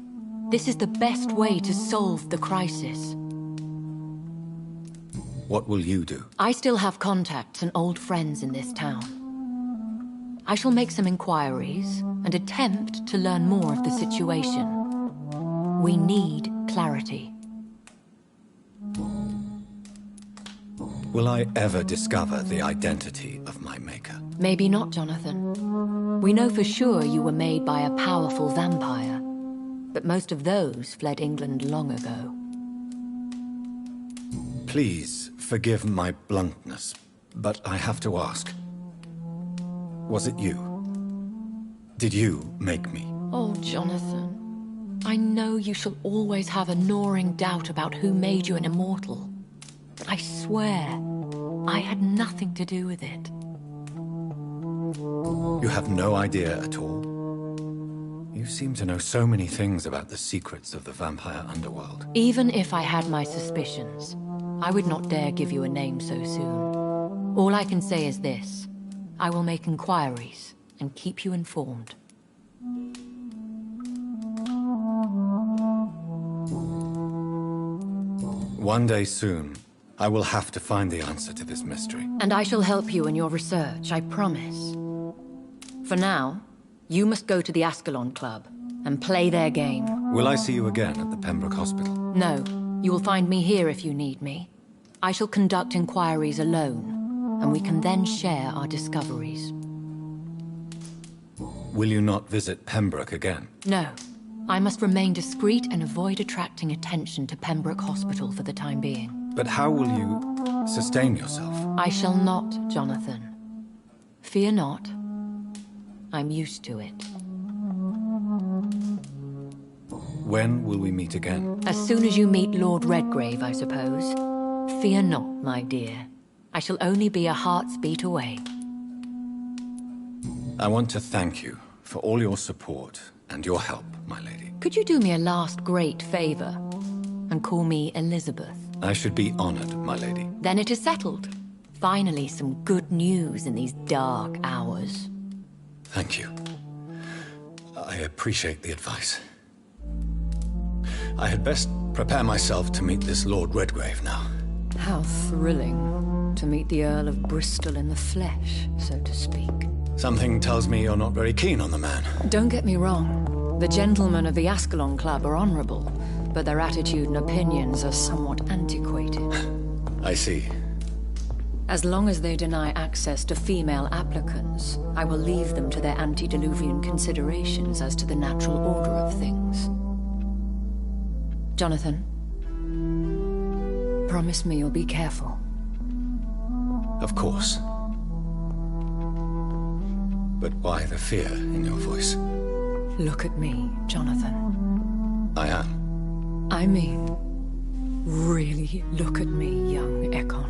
This is the best way to solve the crisis. What will you do? I still have contacts and old friends in this town. I shall make some inquiries and attempt to learn more of the situation. We need clarity. Will I ever discover the identity of my maker? Maybe not, Jonathan. We know for sure you were made by a powerful vampire, but most of those fled England long ago. Please forgive my bluntness, but I have to ask. Was it you? Did you make me? Oh, Jonathan. I know you shall always have a gnawing doubt about who made you an immortal. But I swear, I had nothing to do with it. You have no idea at all? You seem to know so many things about the secrets of the vampire underworld. Even if I had my suspicions, I would not dare give you a name so soon. All I can say is this. I will make inquiries and keep you informed. One day soon, I will have to find the answer to this mystery. And I shall help you in your research, I promise. For now, you must go to the Ascalon Club and play their game. Will I see you again at the Pembroke Hospital? No. You will find me here if you need me. I shall conduct inquiries alone, and we can then share our discoveries. Will you not visit Pembroke again? No. I must remain discreet and avoid attracting attention to Pembroke Hospital for the time being. But how will you sustain yourself? I shall not, Jonathan. Fear not. I'm used to it. When will we meet again? As soon as you meet Lord Redgrave, I suppose. Fear not, my dear. I shall only be a heart's beat away. I want to thank you for all your support and your help, my lady. Could you do me a last great favor and call me Elizabeth? I should be honored, my lady. Then it is settled. Finally, some good news in these dark hours. Thank you. I appreciate the advice. I had best prepare myself to meet this Lord Redgrave now. How thrilling to meet the Earl of Bristol in the flesh, so to speak. Something tells me you're not very keen on the man. Don't get me wrong. The gentlemen of the Ascalon Club are honorable, but their attitude and opinions are somewhat antiquated. I see. As long as they deny access to female applicants, I will leave them to their antediluvian considerations as to the natural order of things. Jonathan, promise me you'll be careful. Of course. But why the fear in your voice? Look at me, Jonathan. I am. I mean, really look at me, young Ekon.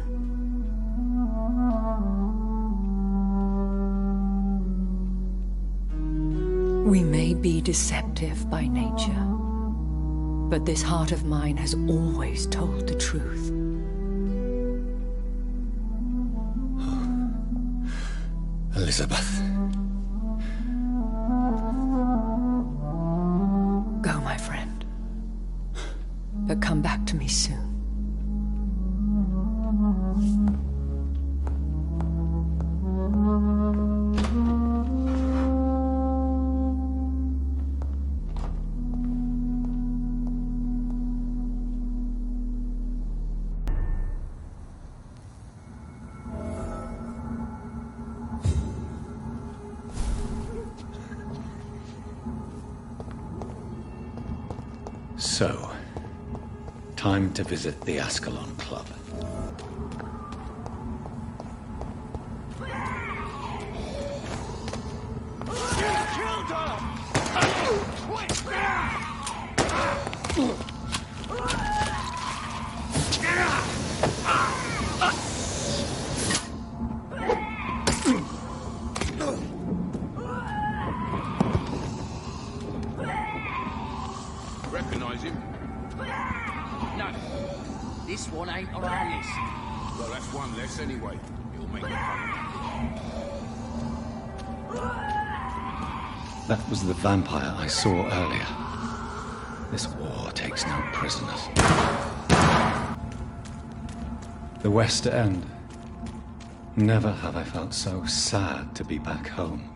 We may be deceptive by nature, but this heart of mine has always told the truth. Elizabeth. Go, my friend. But come back to me soon. So, time to visit the Ascalon Club. Recognize him? No. This one ain't on our list. Well, that's one less anyway. He'll make it That was the vampire I saw earlier. This war takes no prisoners. The West End. Never have I felt so sad to be back home.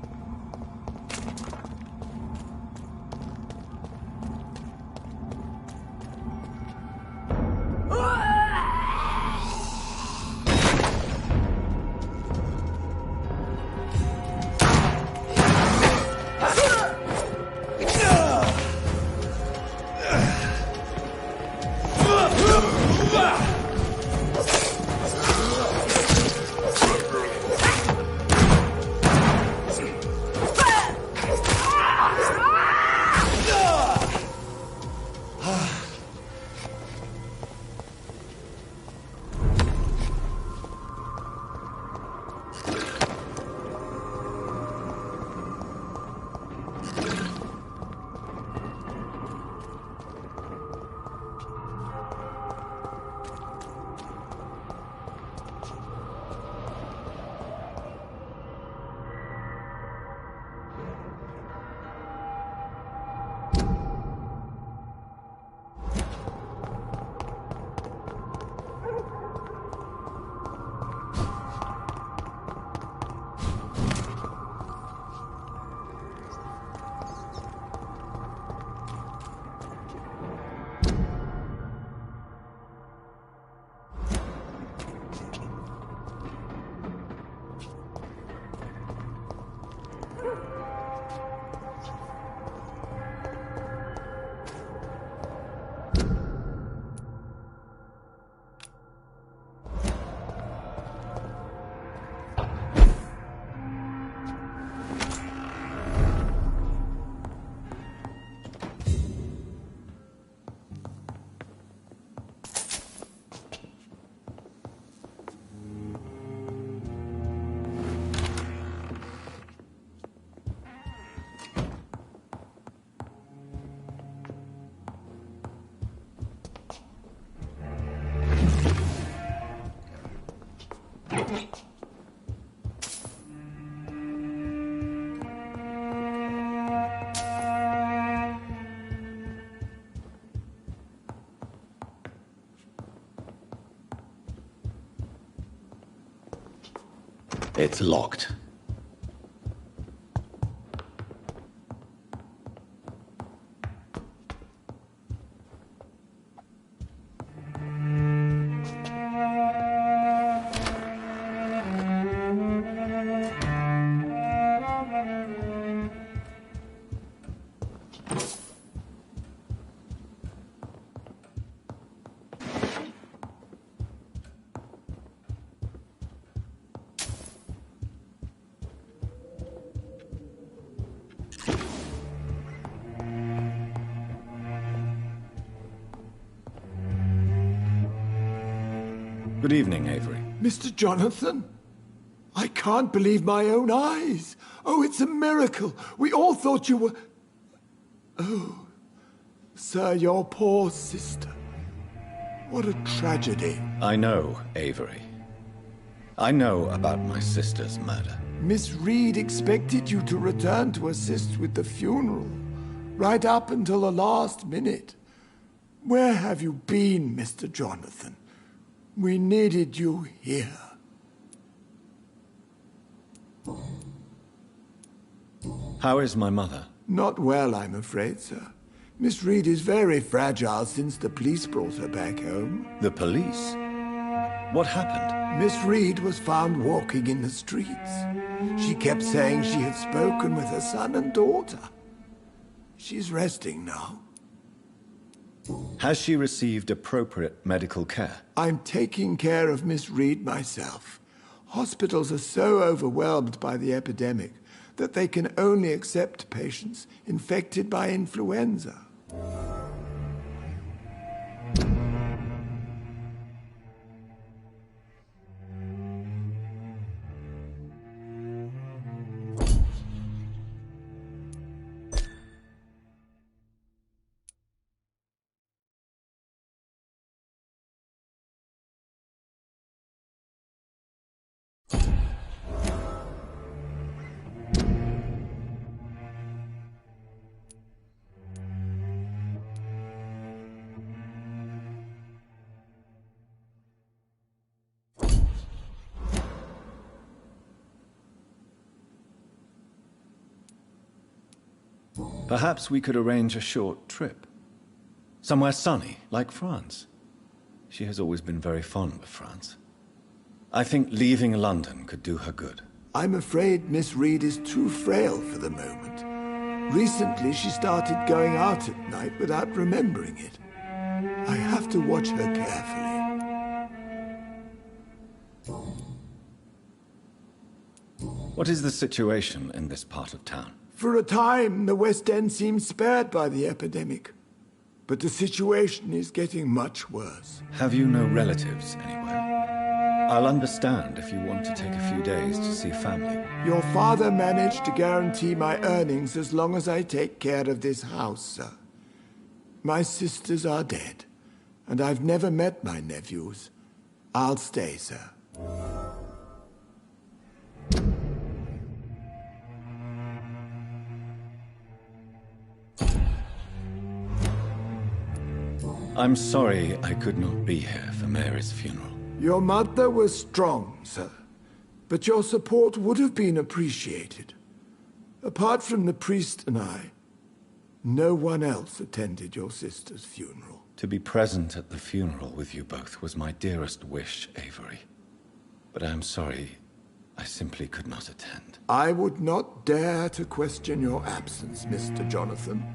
It's locked. Good evening, Avery. Mr. Jonathan? I can't believe my own eyes. Oh, it's a miracle. We all thought you were... Oh, sir, your poor sister. What a tragedy. I know, Avery. I know about my sister's murder. Miss Reed expected you to return to assist with the funeral, right up until the last minute. Where have you been, Mr. Jonathan? We needed you here. How is my mother? Not well, I'm afraid, sir. Miss Reed is very fragile since the police brought her back home. The police? What happened? Miss Reed was found walking in the streets. She kept saying she had spoken with her son and daughter. She's resting now. Has she received appropriate medical care? I'm taking care of Miss Reed myself. Hospitals are so overwhelmed by the epidemic that they can only accept patients infected by influenza. Perhaps we could arrange a short trip. Somewhere sunny, like France. She has always been very fond of France. I think leaving London could do her good. I'm afraid Miss Reed is too frail for the moment. Recently, she started going out at night without remembering it. I have to watch her carefully. What is the situation in this part of town? For a time, the West End seemed spared by the epidemic. But the situation is getting much worse. Have you no relatives anywhere? I'll understand if you want to take a few days to see family. Your father managed to guarantee my earnings as long as I take care of this house, sir. My sisters are dead, and I've never met my nephews. I'll stay, sir. I'm sorry I could not be here for Mary's funeral. Your mother was strong, sir. But your support would have been appreciated. Apart from the priest and I, no one else attended your sister's funeral. To be present at the funeral with you both was my dearest wish, Avery. But I am sorry, I simply could not attend. I would not dare to question your absence, Mr. Jonathan.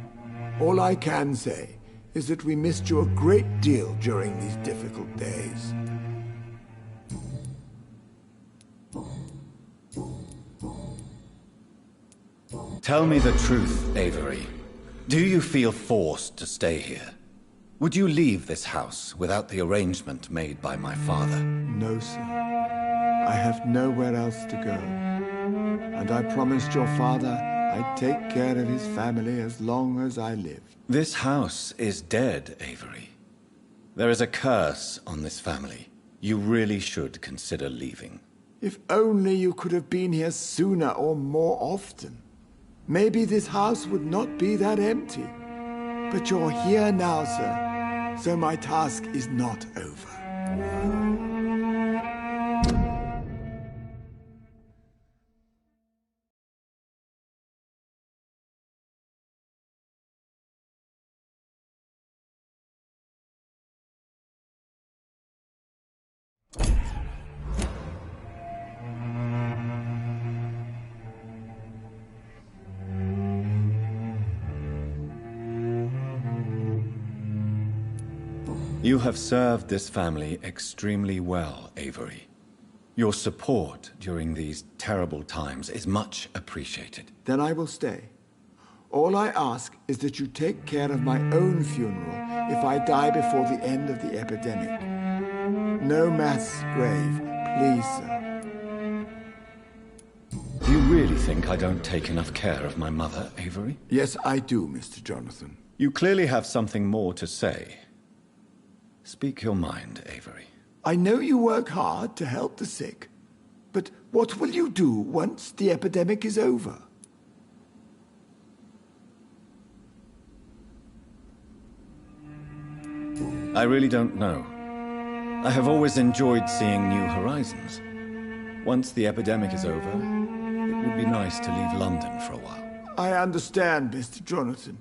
All I can say is that we missed you a great deal during these difficult days. Tell me the truth, Avery. Do you feel forced to stay here? Would you leave this house without the arrangement made by my father? No, sir. I have nowhere else to go. And I promised your father I'd take care of his family as long as I lived. This house is dead, Avery. There is a curse on this family. You really should consider leaving. If only you could have been here sooner or more often. Maybe this house would not be that empty. But you're here now, sir, so my task is not over. You have served this family extremely well, Avery. Your support during these terrible times is much appreciated. Then I will stay. All I ask is that you take care of my own funeral if I die before the end of the epidemic. No mass grave, please, sir. Do you really think I don't take enough care of my mother, Avery? Yes, I do, Mr. Jonathan. You clearly have something more to say. Speak your mind, Avery. I know you work hard to help the sick, but what will you do once the epidemic is over? I really don't know. I have always enjoyed seeing new horizons. Once the epidemic is over, it would be nice to leave London for a while. I understand, Mr. Jonathan.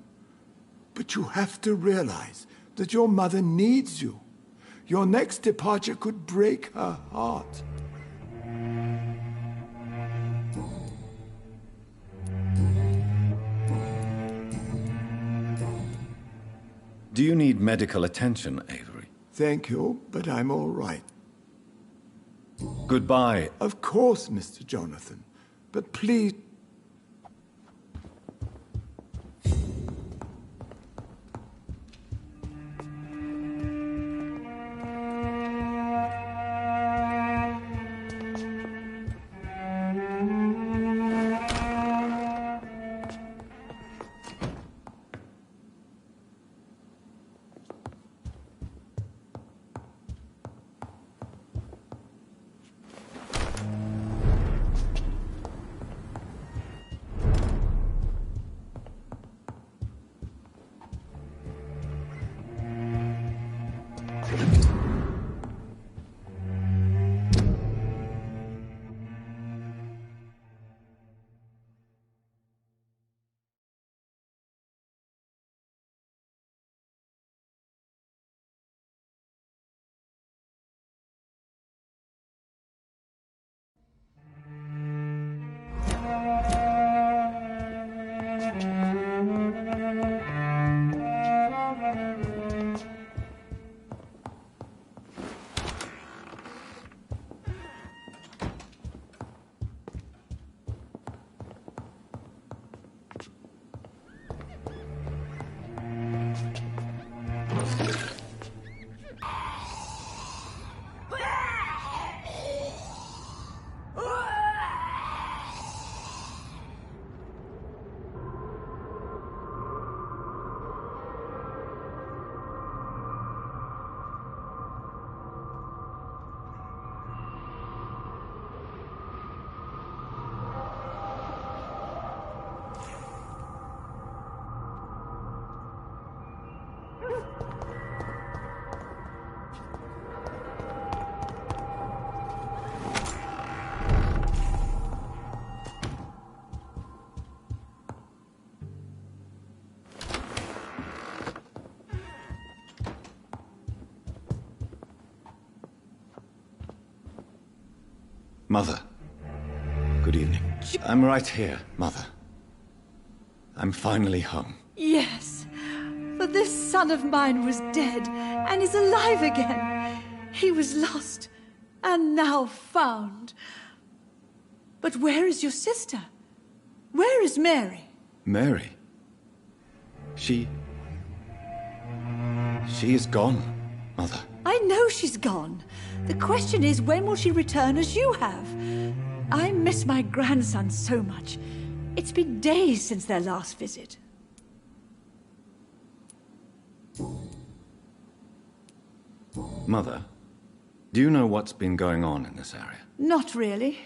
But you have to realize that your mother needs you. Your next departure could break her heart. Do you need medical attention, Avery? Thank you, but I'm all right. Goodbye. Of course, Mr. Jonathan. But please... Mother. Good evening. I'm right here, Mother. I'm finally home. Yes, for this son of mine was dead and is alive again. He was lost and now found. But where is your sister? Where is Mary? Mary? She is gone, Mother. I know she's gone. The question is, when will she return as you have? I miss my grandson so much. It's been days since their last visit. Mother, Do you know what's been going on in this area? Not really.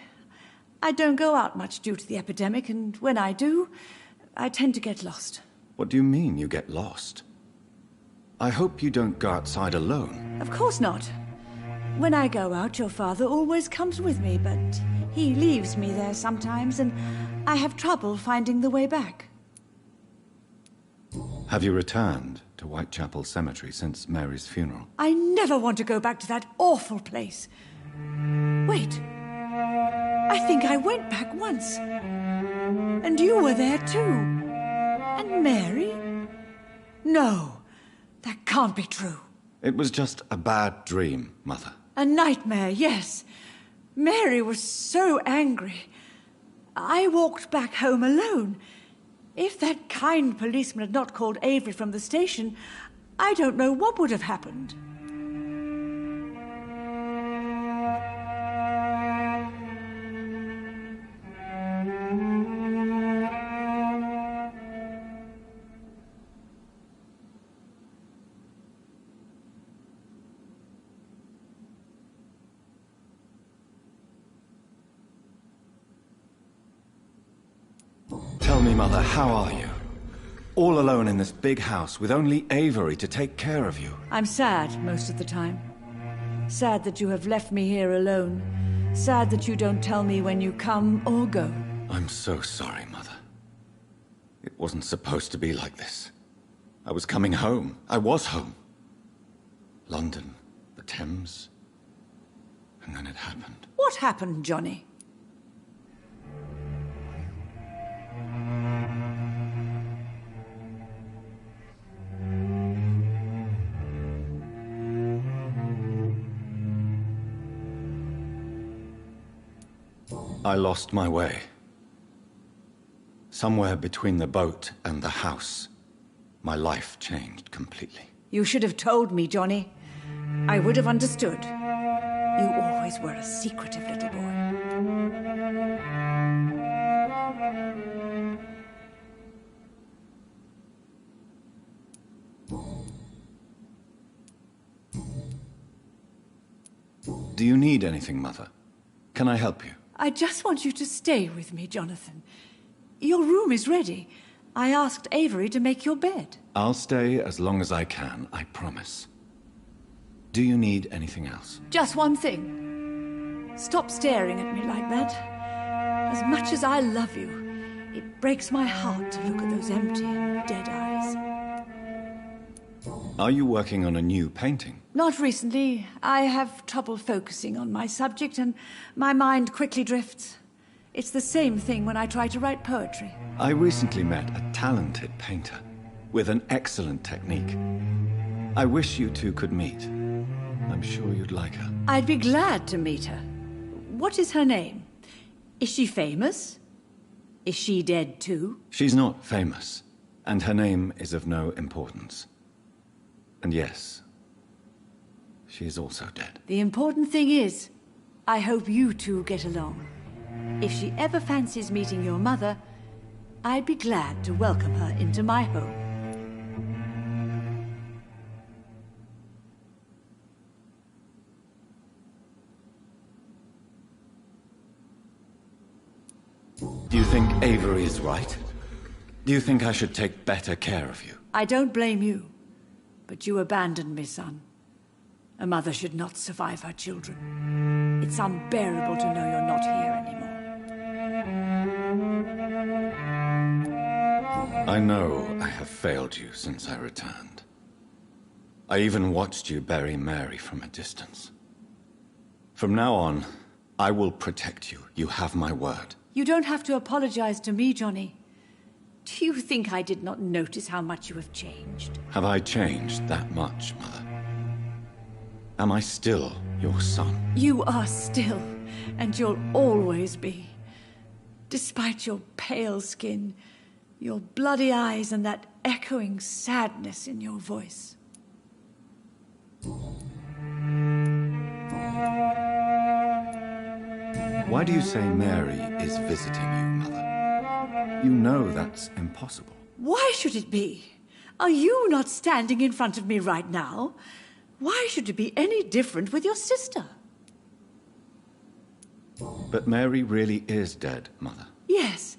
I don't go out much due to the epidemic, and when I do, I tend to get lost. What do you mean you get lost? I hope you don't go outside alone. Of course not. When I go out, your father always comes with me, but he leaves me there sometimes, and I have trouble finding the way back. Have you returned to Whitechapel Cemetery since Mary's funeral? I never want to go back to that awful place. Wait. I think I went back once. And you were there too. And Mary? No, that can't be true. It was just a bad dream, Mother. A nightmare, yes. Mary was so angry. I walked back home alone. If that kind policeman had not called Avery from the station, I don't know what would have happened. Tell me, Mother, how are you? All alone in this big house with only Avery to take care of you. I'm sad most of the time. Sad that you have left me here alone. Sad that you don't tell me when you come or go. I'm so sorry, Mother. It wasn't supposed to be like this. I was coming home. I was home. London, the Thames, and then it happened. What happened, Johnny? I lost my way. Somewhere between the boat and the house, my life changed completely. You should have told me, Johnny. I would have understood. You always were a secretive little boy. Do you need anything, Mother? Can I help you? I just want you to stay with me, Jonathan. Your room is ready. I asked Avery to make your bed. I'll stay as long as I can, I promise. Do you need anything else? Just one thing. Stop staring at me like that. As much as I love you, it breaks my heart to look at those empty and dead eyes. Are you working on a new painting? Not recently. I have trouble focusing on my subject, and my mind quickly drifts. It's the same thing when I try to write poetry. I recently met a talented painter with an excellent technique. I wish you two could meet. I'm sure you'd like her. I'd be glad to meet her. What is her name? Is she famous? Is she dead too? She's not famous, and her name is of no importance. And yes, she is also dead. The important thing is, I hope you two get along. If she ever fancies meeting your mother, I'd be glad to welcome her into my home. Do you think Avery is right? Do you think I should take better care of you? I don't blame you. But you abandoned me, son. A mother should not survive her children. It's unbearable to know you're not here anymore. I know I have failed you since I returned. I even watched you bury Mary from a distance. From now on, I will protect you. You have my word. You don't have to apologize to me, Johnny. Do you think I did not notice how much you have changed? Have I changed that much, Mother? Am I still your son? You are still, and you'll always be. Despite your pale skin, your bloody eyes, and that echoing sadness in your voice. Why do you say Mary is visiting you, Mother? You know that's impossible. Why should it be? Are you not standing in front of me right now? Why should it be any different with your sister? But Mary really is dead, Mother. Yes.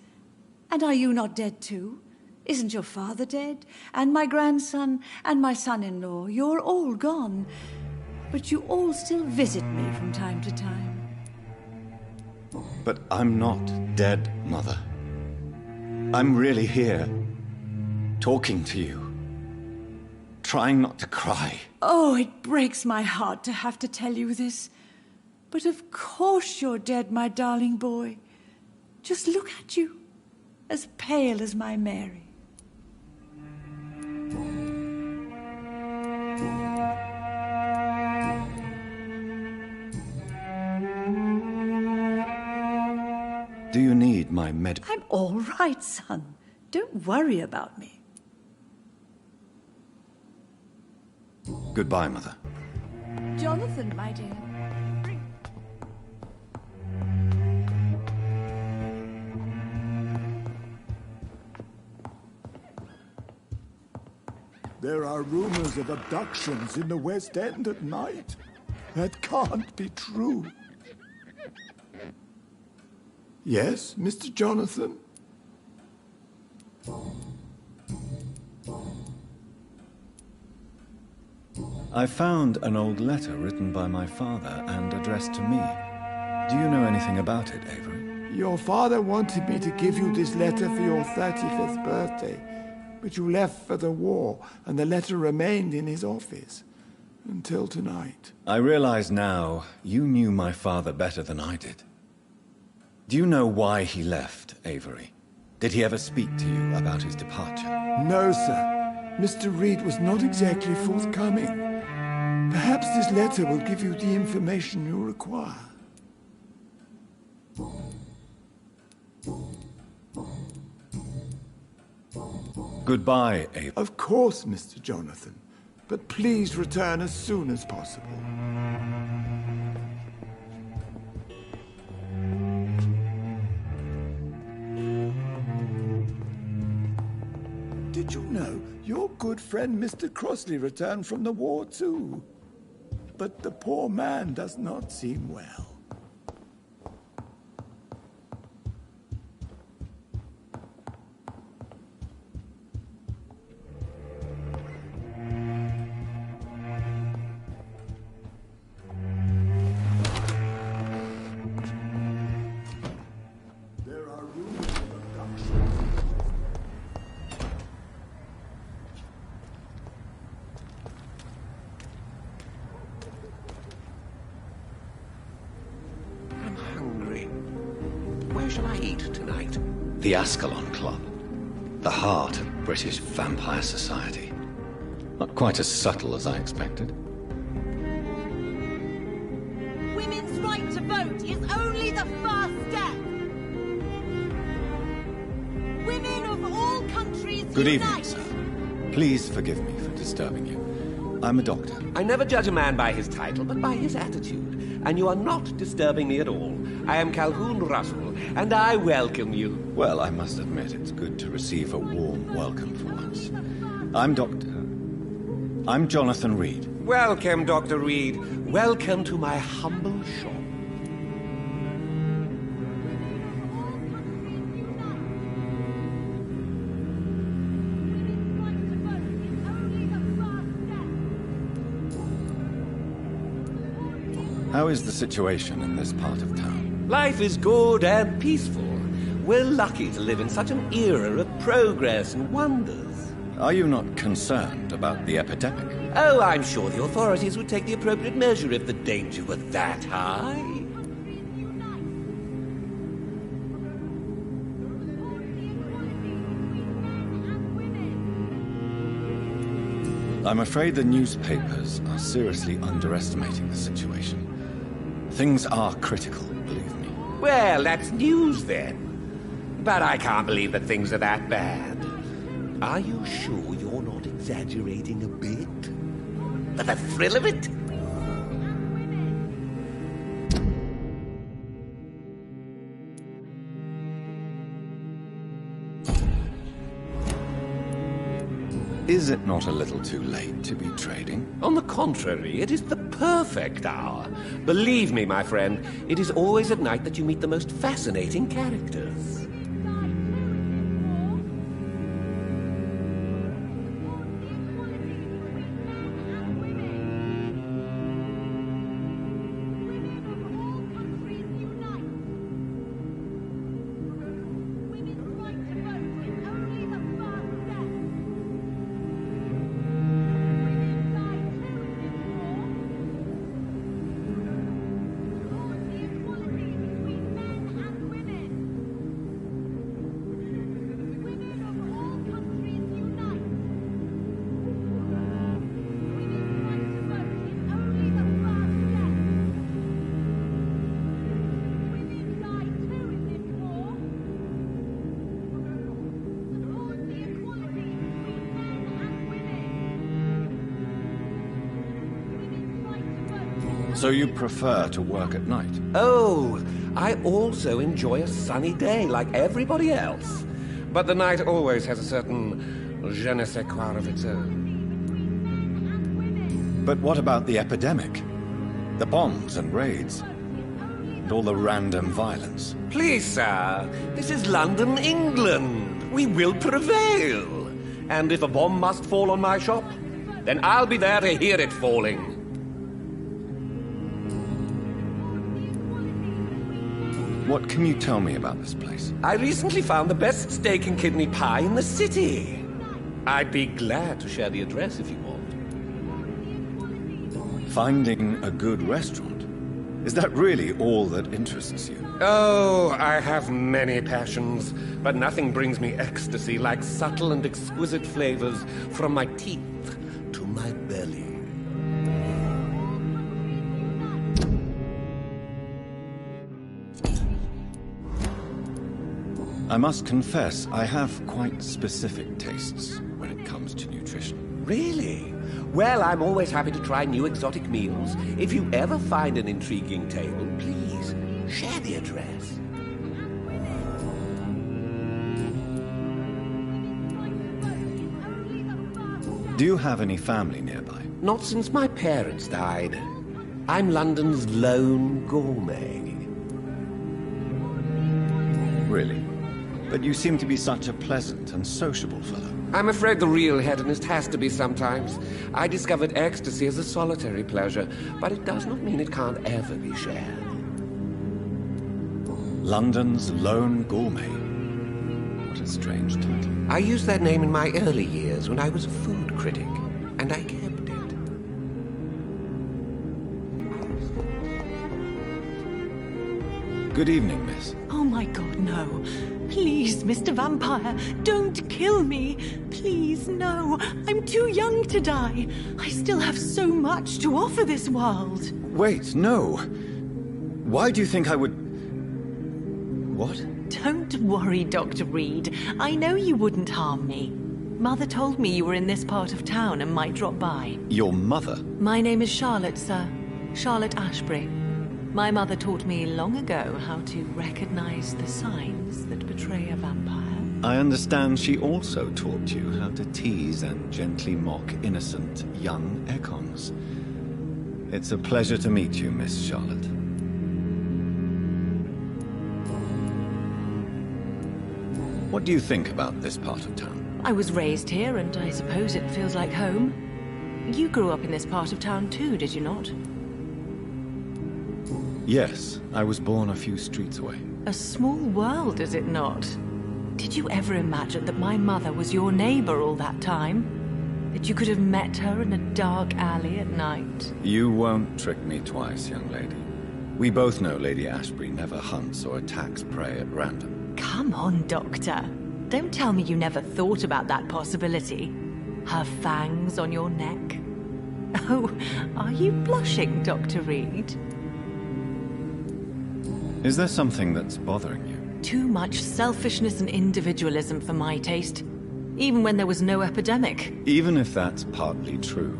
And are you not dead too? Isn't your father dead? And my grandson, and my son-in-law? You're all gone. But you all still visit me from time to time. But I'm not dead, Mother. I'm really here, talking to you, trying not to cry. Oh, it breaks my heart to have to tell you this. But of course you're dead, my darling boy. Just look at you, as pale as my Mary. Do you need my I'm all right, son. Don't worry about me. Goodbye, Mother. Jonathan, my dear. There are rumors of abductions in the West End at night. That can't be true. Yes, Mr. Jonathan? I found an old letter written by my father and addressed to me. Do you know anything about it, Avery? Your father wanted me to give you this letter for your 35th birthday, but you left for the war, and the letter remained in his office until tonight. I realize now you knew my father better than I did. Do you know why he left, Avery? Did he ever speak to you about his departure? No, sir. Mr. Reed was not exactly forthcoming. Perhaps this letter will give you the information you require. Goodbye, Avery. Of course, Mr. Jonathan. But please return as soon as possible. Did you know your good friend Mr. Crossley returned from the war too? But the poor man does not seem well. The Ascalon Club. The heart of British vampire society. Not quite as subtle as I expected. Women's right to vote is only the first step. Women of all countries Good unite. evening, sir. Please forgive me for disturbing you. I'm a doctor. I never judge a man by his title, but by his attitude. And you are not disturbing me at all. I am Calhoun Russell, and I welcome you. Well, I must admit it's good to receive a warm welcome for once. I'm Jonathan Reed. Welcome, Dr. Reed. Welcome to my humble shop. How is the situation in this part of town? Life is good and peaceful. We're lucky to live in such an era of progress and wonders. Are you not concerned about the epidemic? Oh, I'm sure the authorities would take the appropriate measure if the danger were that high. I'm afraid the newspapers are seriously underestimating the situation. Things are critical, believe me. Well, that's news then. But I can't believe that things are that bad. Are you sure you're not exaggerating a bit? For the thrill of it? Is it not a little too late to be trading? On the contrary, it is the perfect hour. Believe me, my friend, it is always at night that you meet the most fascinating characters. So you prefer to work at night? Oh, I also enjoy a sunny day like everybody else. But the night always has a certain je ne sais quoi of its own. But what about the epidemic? The bombs and raids? And all the random violence? Please, sir, this is London, England. We will prevail. And if a bomb must fall on my shop, then I'll be there to hear it falling. What can you tell me about this place? I recently found the best steak and kidney pie in the city. I'd be glad to share the address if you want. Finding a good restaurant? Is that really all that interests you? Oh, I have many passions, but nothing brings me ecstasy like subtle and exquisite flavors from my teeth to my belly. I must confess, I have quite specific tastes when it comes to nutrition. Really? Well, I'm always happy to try new exotic meals. If you ever find an intriguing table, please share the address. Do you have any family nearby? Not since my parents died. I'm London's lone gourmet. Really? But you seem to be such a pleasant and sociable fellow. I'm afraid the real hedonist has to be sometimes. I discovered ecstasy as a solitary pleasure, but it does not mean it can't ever be shared. London's lone gourmet. What a strange title. I used that name in my early years when I was a food critic, and I kept it. Good evening, miss. Oh my god, no. Please, Mr. Vampire, don't kill me. Please, no. I'm too young to die. I still have so much to offer this world. Wait, no. Why do you think I would... What? Don't worry, Dr. Reed. I know you wouldn't harm me. Mother told me you were in this part of town and might drop by. Your mother? My name is Charlotte, sir. Charlotte Ashbury. My mother taught me long ago how to recognize the signs that betray a vampire. I understand she also taught you how to tease and gently mock innocent young Ekons. It's a pleasure to meet you, Miss Charlotte. What do you think about this part of town? I was raised here, and I suppose it feels like home. You grew up in this part of town too, did you not? Yes, I was born a few streets away. A small world, is it not? Did you ever imagine that my mother was your neighbor all that time? That you could have met her in a dark alley at night? You won't trick me twice, young lady. We both know Lady Ashbury never hunts or attacks prey at random. Come on, Doctor. Don't tell me you never thought about that possibility. Her fangs on your neck. Oh, are you blushing, Dr. Reed? Is there something that's bothering you? Too much selfishness and individualism for my taste. Even when there was no epidemic. Even if that's partly true,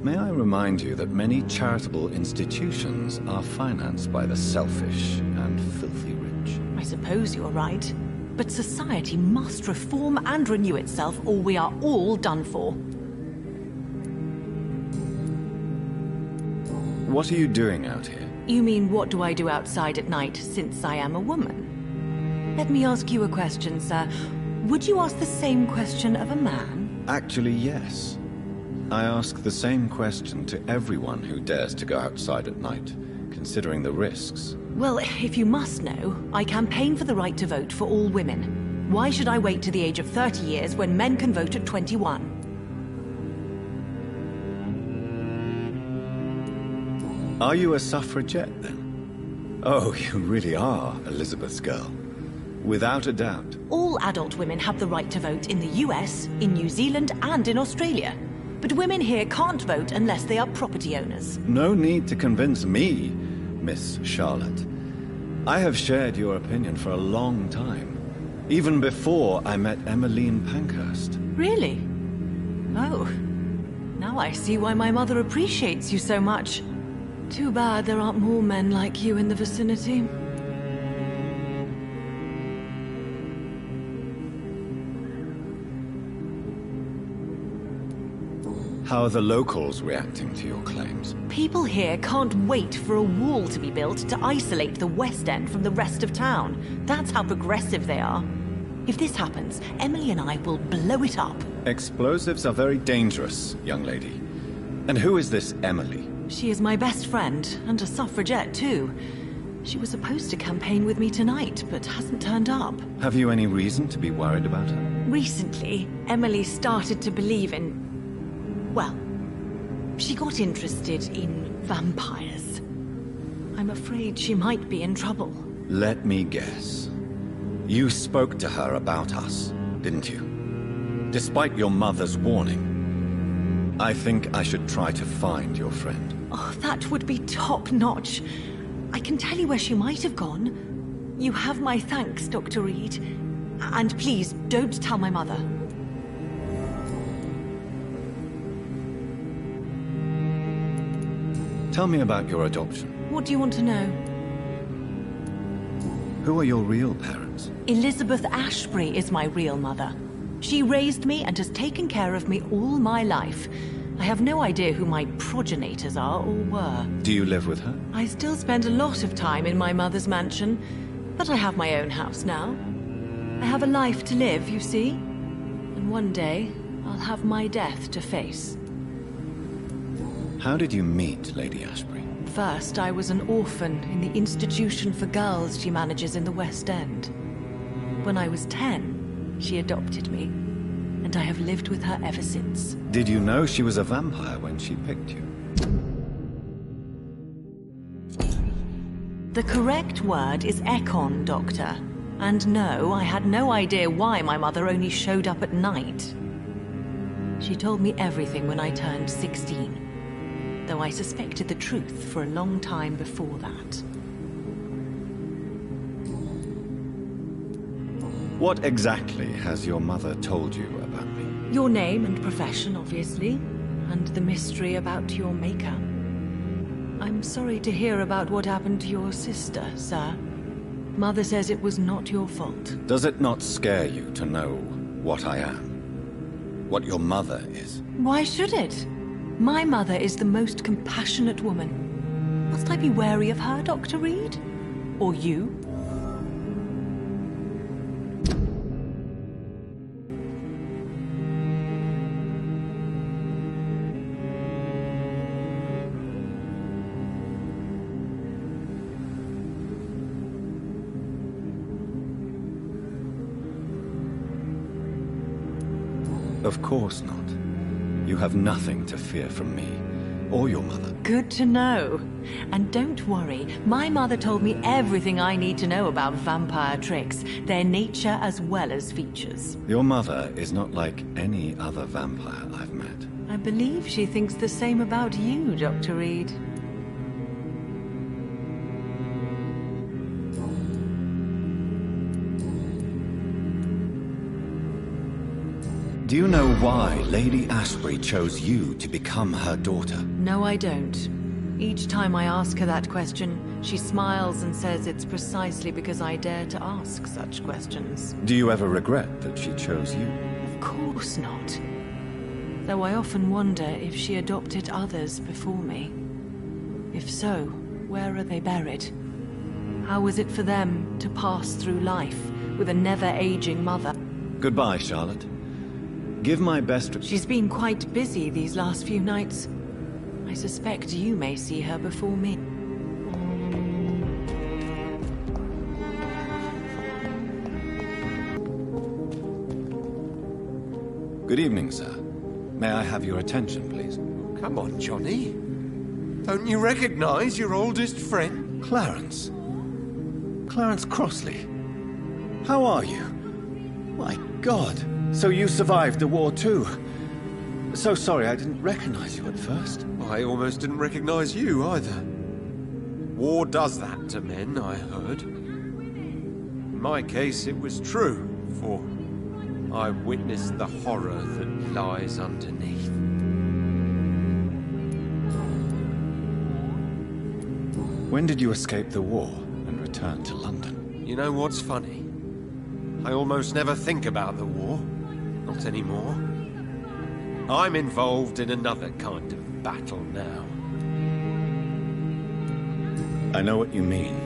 may I remind you that many charitable institutions are financed by the selfish and filthy rich. I suppose you're right. But society must reform and renew itself, or we are all done for. What are you doing out here? You mean, what do I do outside at night, since I am a woman? Let me ask you a question, sir. Would you ask the same question of a man? Actually, yes. I ask the same question to everyone who dares to go outside at night, considering the risks. Well, if you must know, I campaign for the right to vote for all women. Why should I wait to the age of 30 years when men can vote at 21? Are you a suffragette, then? Oh, you really are Elizabeth's girl. Without a doubt. All adult women have the right to vote in the US, in New Zealand, and in Australia. But women here can't vote unless they are property owners. No need to convince me, Miss Charlotte. I have shared your opinion for a long time. Even before I met Emmeline Pankhurst. Really? Oh. Now I see why my mother appreciates you so much. Too bad there aren't more men like you in the vicinity. How are the locals reacting to your claims? People here can't wait for a wall to be built to isolate the West End from the rest of town. That's how progressive they are. If this happens, Emily and I will blow it up. Explosives are very dangerous, young lady. And who is this Emily? She is my best friend, and a suffragette too. She was supposed to campaign with me tonight, but hasn't turned up. Have you any reason to be worried about her? Recently, Emily started to believe in... well, she got interested in vampires. I'm afraid she might be in trouble. Let me guess. You spoke to her about us, didn't you? Despite your mother's warning. I think I should try to find your friend. Oh, that would be top-notch. I can tell you where she might have gone. You have my thanks, Dr. Reed. And please, don't tell my mother. Tell me about your adoption. What do you want to know? Who are your real parents? Elizabeth Ashbury is my real mother. She raised me and has taken care of me all my life. I have no idea who my progenitors are or were. Do you live with her? I still spend a lot of time in my mother's mansion, but I have my own house now. I have a life to live, you see. And one day, I'll have my death to face. How did you meet Lady Ashbury? First, I was an orphan in the institution for girls she manages in the West End. When I was 10, she adopted me, and I have lived with her ever since. Did you know she was a vampire when she picked you? The correct word is Ekon, Doctor. And no, I had no idea why my mother only showed up at night. She told me everything when I turned 16, though I suspected the truth for a long time before that. What exactly has your mother told you about me? Your name and profession, obviously, and the mystery about your maker. I'm sorry to hear about what happened to your sister, sir. Mother says it was not your fault. Does it not scare you to know what I am? What your mother is? Why should it? My mother is the most compassionate woman. Must I be wary of her, Dr. Reed? Or you? Of course not. You have nothing to fear from me, or your mother. Good to know. And don't worry, my mother told me everything I need to know about vampire tricks, their nature as well as features. Your mother is not like any other vampire I've met. I believe she thinks the same about you, Dr. Reed. Do you know why Lady Ashbury chose you to become her daughter? No, I don't. Each time I ask her that question, she smiles and says it's precisely because I dare to ask such questions. Do you ever regret that she chose you? Of course not. Though I often wonder if she adopted others before me. If so, where are they buried? How was it for them to pass through life with a never-aging mother? Goodbye, Charlotte. Give my best... She's been quite busy these last few nights. I suspect you may see her before me. Good evening, sir. May I have your attention, please? Come on, Johnny. Don't you recognize your oldest friend? Clarence. Clarence Crossley. How are you? My God. So you survived the war too. So sorry I didn't recognize you at first. I almost didn't recognize you either. War does that to men, I heard. In my case, it was true, for I witnessed the horror that lies underneath. When did you escape the war and return to London? You know what's funny? I almost never think about the war. Not anymore. I'm involved in another kind of battle now. I know what you mean.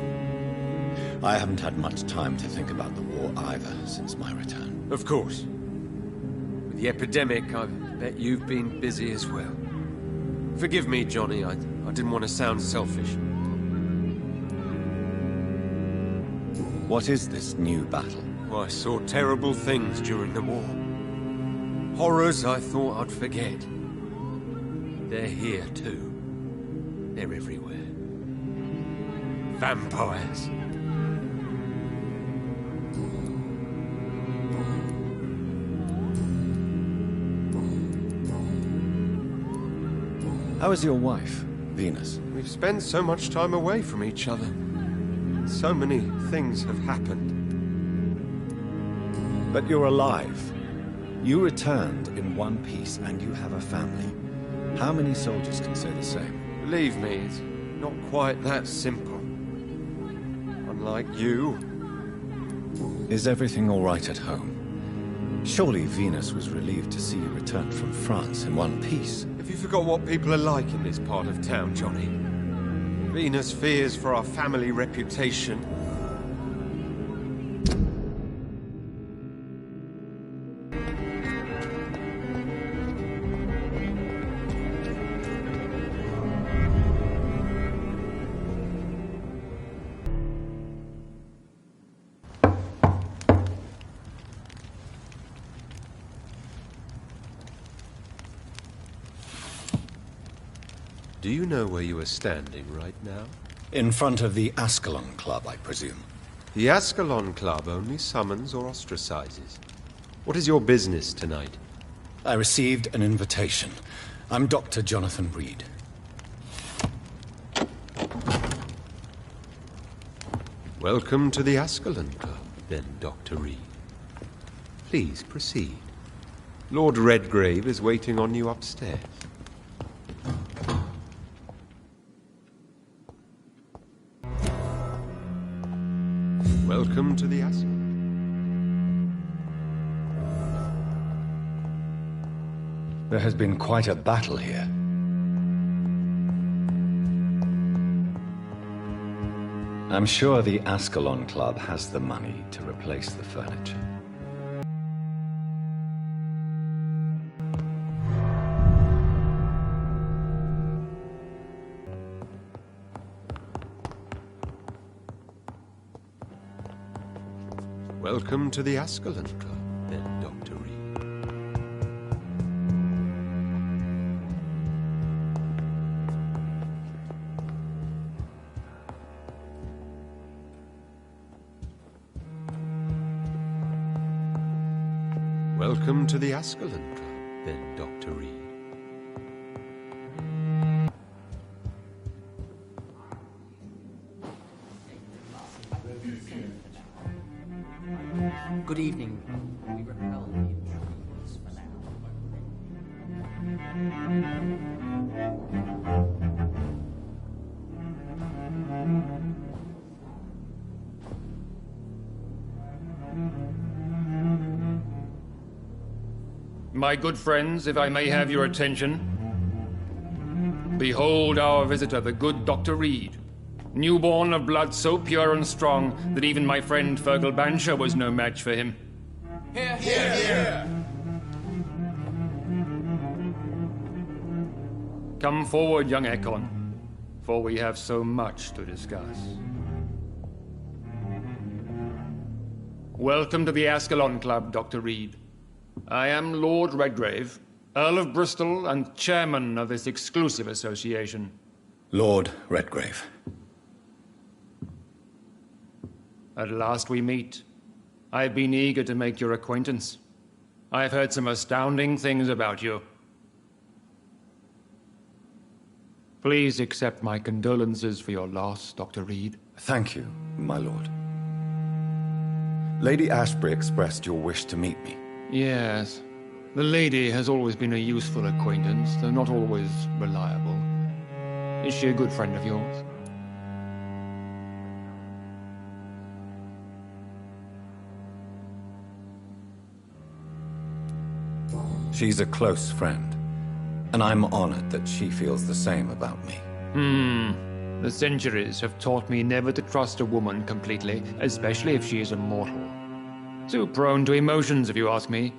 I haven't had much time to think about the war either since my return. Of course. With the epidemic, I bet you've been busy as well. Forgive me, Johnny, I didn't want to sound selfish. What is this new battle? Well, I saw terrible things during the war. Horrors I thought I'd forget. They're here too. They're everywhere. Vampires. How is your wife, Venus? We've spent so much time away from each other. So many things have happened. But you're alive. You returned in one piece and you have a family. How many soldiers can say the same? Believe me, it's not quite that simple. Unlike you. Is everything all right at home? Surely Venus was relieved to see you return from France in one piece. Have you forgot what people are like in this part of town, Johnny? Venus fears for our family reputation. Do you know where you are standing right now? In front of the Ascalon Club, I presume. The Ascalon Club only summons or ostracizes. What is your business tonight? I received an invitation. I'm Dr. Jonathan Reed. Welcome to the Ascalon Club, then, Dr. Reed. Please proceed. Lord Redgrave is waiting on you upstairs. Welcome to the Ascalon. There has been quite a battle here. I'm sure the Ascalon Club has the money to replace the furniture. Welcome to the Ascalon Club, then, Dr. Reed. Welcome to the Ascalon Club, then, Dr. Reed. Good evening. We repel the intruders for now. My good friends, if I may have your attention. Behold our visitor, the good Dr. Reed. Newborn of blood so pure and strong that even my friend Fergal Bansher was no match for him. Here, here, here! Come forward, young Ekon, for we have so much to discuss. Welcome to the Ascalon Club, Dr. Reed. I am Lord Redgrave, Earl of Bristol and chairman of this exclusive association. Lord Redgrave. At last we meet. I've been eager to make your acquaintance. I've heard some astounding things about you. Please accept my condolences for your loss, Dr. Reed. Thank you, my lord. Lady Ashbury expressed your wish to meet me. Yes. The lady has always been a useful acquaintance, though not always reliable. Is she a good friend of yours? She's a close friend, and I'm honored that she feels the same about me. The centuries have taught me never to trust a woman completely, especially if she is a mortal. Too prone to emotions, if you ask me.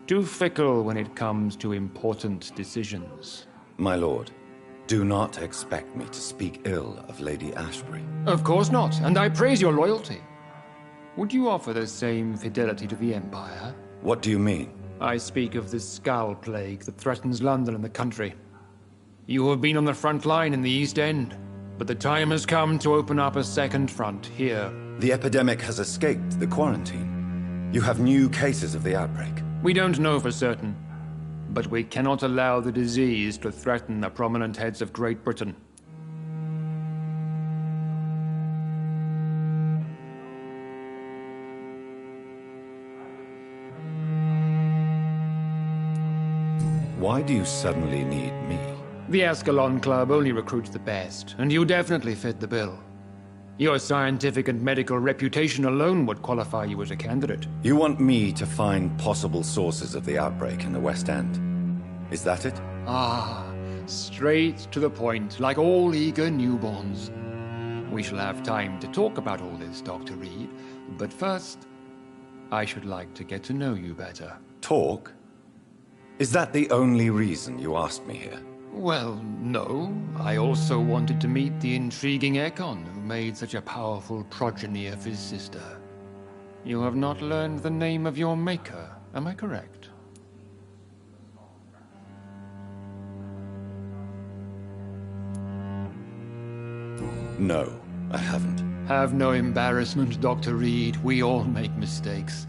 Too fickle when it comes to important decisions. My lord, do not expect me to speak ill of Lady Ashbury. Of course not, and I praise your loyalty. Would you offer the same fidelity to the Empire? What do you mean? I speak of the Skull Plague that threatens London and the country. You have been on the front line in the East End, but the time has come to open up a second front here. The epidemic has escaped the quarantine. You have new cases of the outbreak. We don't know for certain, but we cannot allow the disease to threaten the prominent heads of Great Britain. Why do you suddenly need me? The Ascalon Club only recruits the best, and you definitely fit the bill. Your scientific and medical reputation alone would qualify you as a candidate. You want me to find possible sources of the outbreak in the West End. Is that it? Ah, straight to the point, like all eager newborns. We shall have time to talk about all this, Dr. Reed, but first, I should like to get to know you better. Talk? Is that the only reason you asked me here? Well, no. I also wanted to meet the intriguing Ekon, who made such a powerful progeny of his sister. You have not learned the name of your maker, am I correct? No, I haven't. Have no embarrassment, Dr. Reed. We all make mistakes.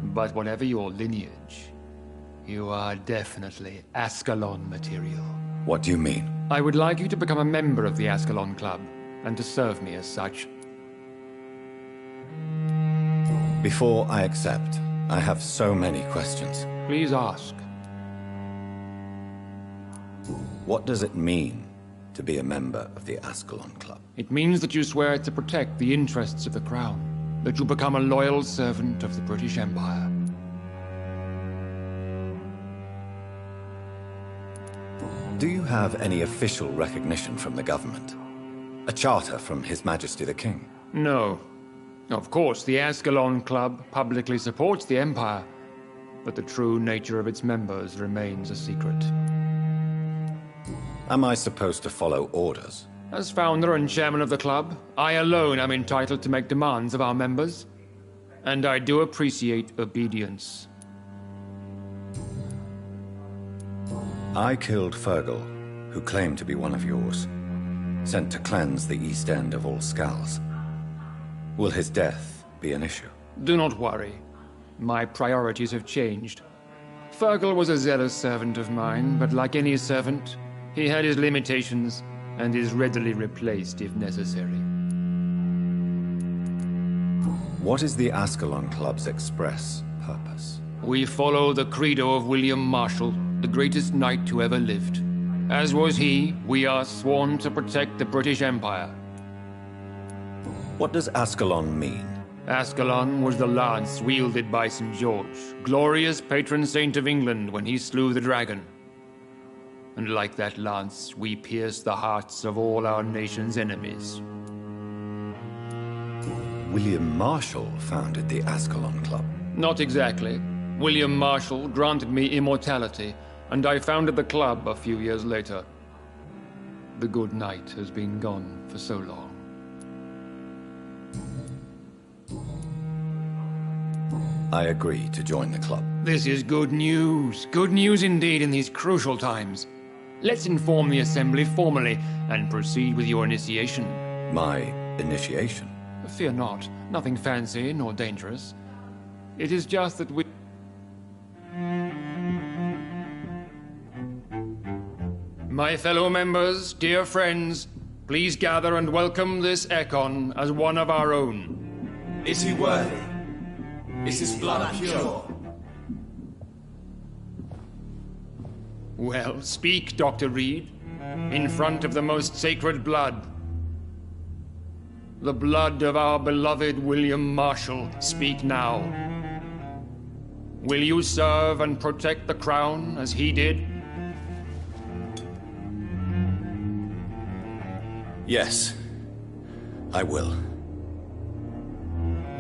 But whatever your lineage, you are definitely Ascalon material. What do you mean? I would like you to become a member of the Ascalon Club, and to serve me as such. Before I accept, I have so many questions. Please ask. What does it mean to be a member of the Ascalon Club? It means that you swear to protect the interests of the Crown, that you become a loyal servant of the British Empire. Do you have any official recognition from the government? A charter from His Majesty the King? No. Of course, the Ascalon Club publicly supports the Empire, but the true nature of its members remains a secret. Am I supposed to follow orders? As founder and chairman of the club, I alone am entitled to make demands of our members, and I do appreciate obedience. I killed Fergal, who claimed to be one of yours, sent to cleanse the East End of all skulls. Will his death be an issue? Do not worry. My priorities have changed. Fergal was a zealous servant of mine, but like any servant, he had his limitations and is readily replaced if necessary. What is the Ascalon Club's express purpose? We follow the credo of William Marshall, the greatest knight who ever lived. As was he, we are sworn to protect the British Empire. What does Ascalon mean? Ascalon was the lance wielded by St. George, glorious patron saint of England when he slew the dragon. And like that lance, we pierce the hearts of all our nation's enemies. William Marshall founded the Ascalon Club. Not exactly. William Marshall granted me immortality, and I founded the club a few years later. The good knight has been gone for so long. I agree to join the club. This is good news. Good news indeed in these crucial times. Let's inform the Assembly formally and proceed with your initiation. My initiation? Fear not. Nothing fancy nor dangerous. It is just that we... My fellow members, dear friends, please gather and welcome this Ekon as one of our own. Is he worthy? Is his blood pure? Well, speak, Dr. Reed, in front of the most sacred blood. The blood of our beloved William Marshall. Speak now. Will you serve and protect the crown as he did? Yes, I will.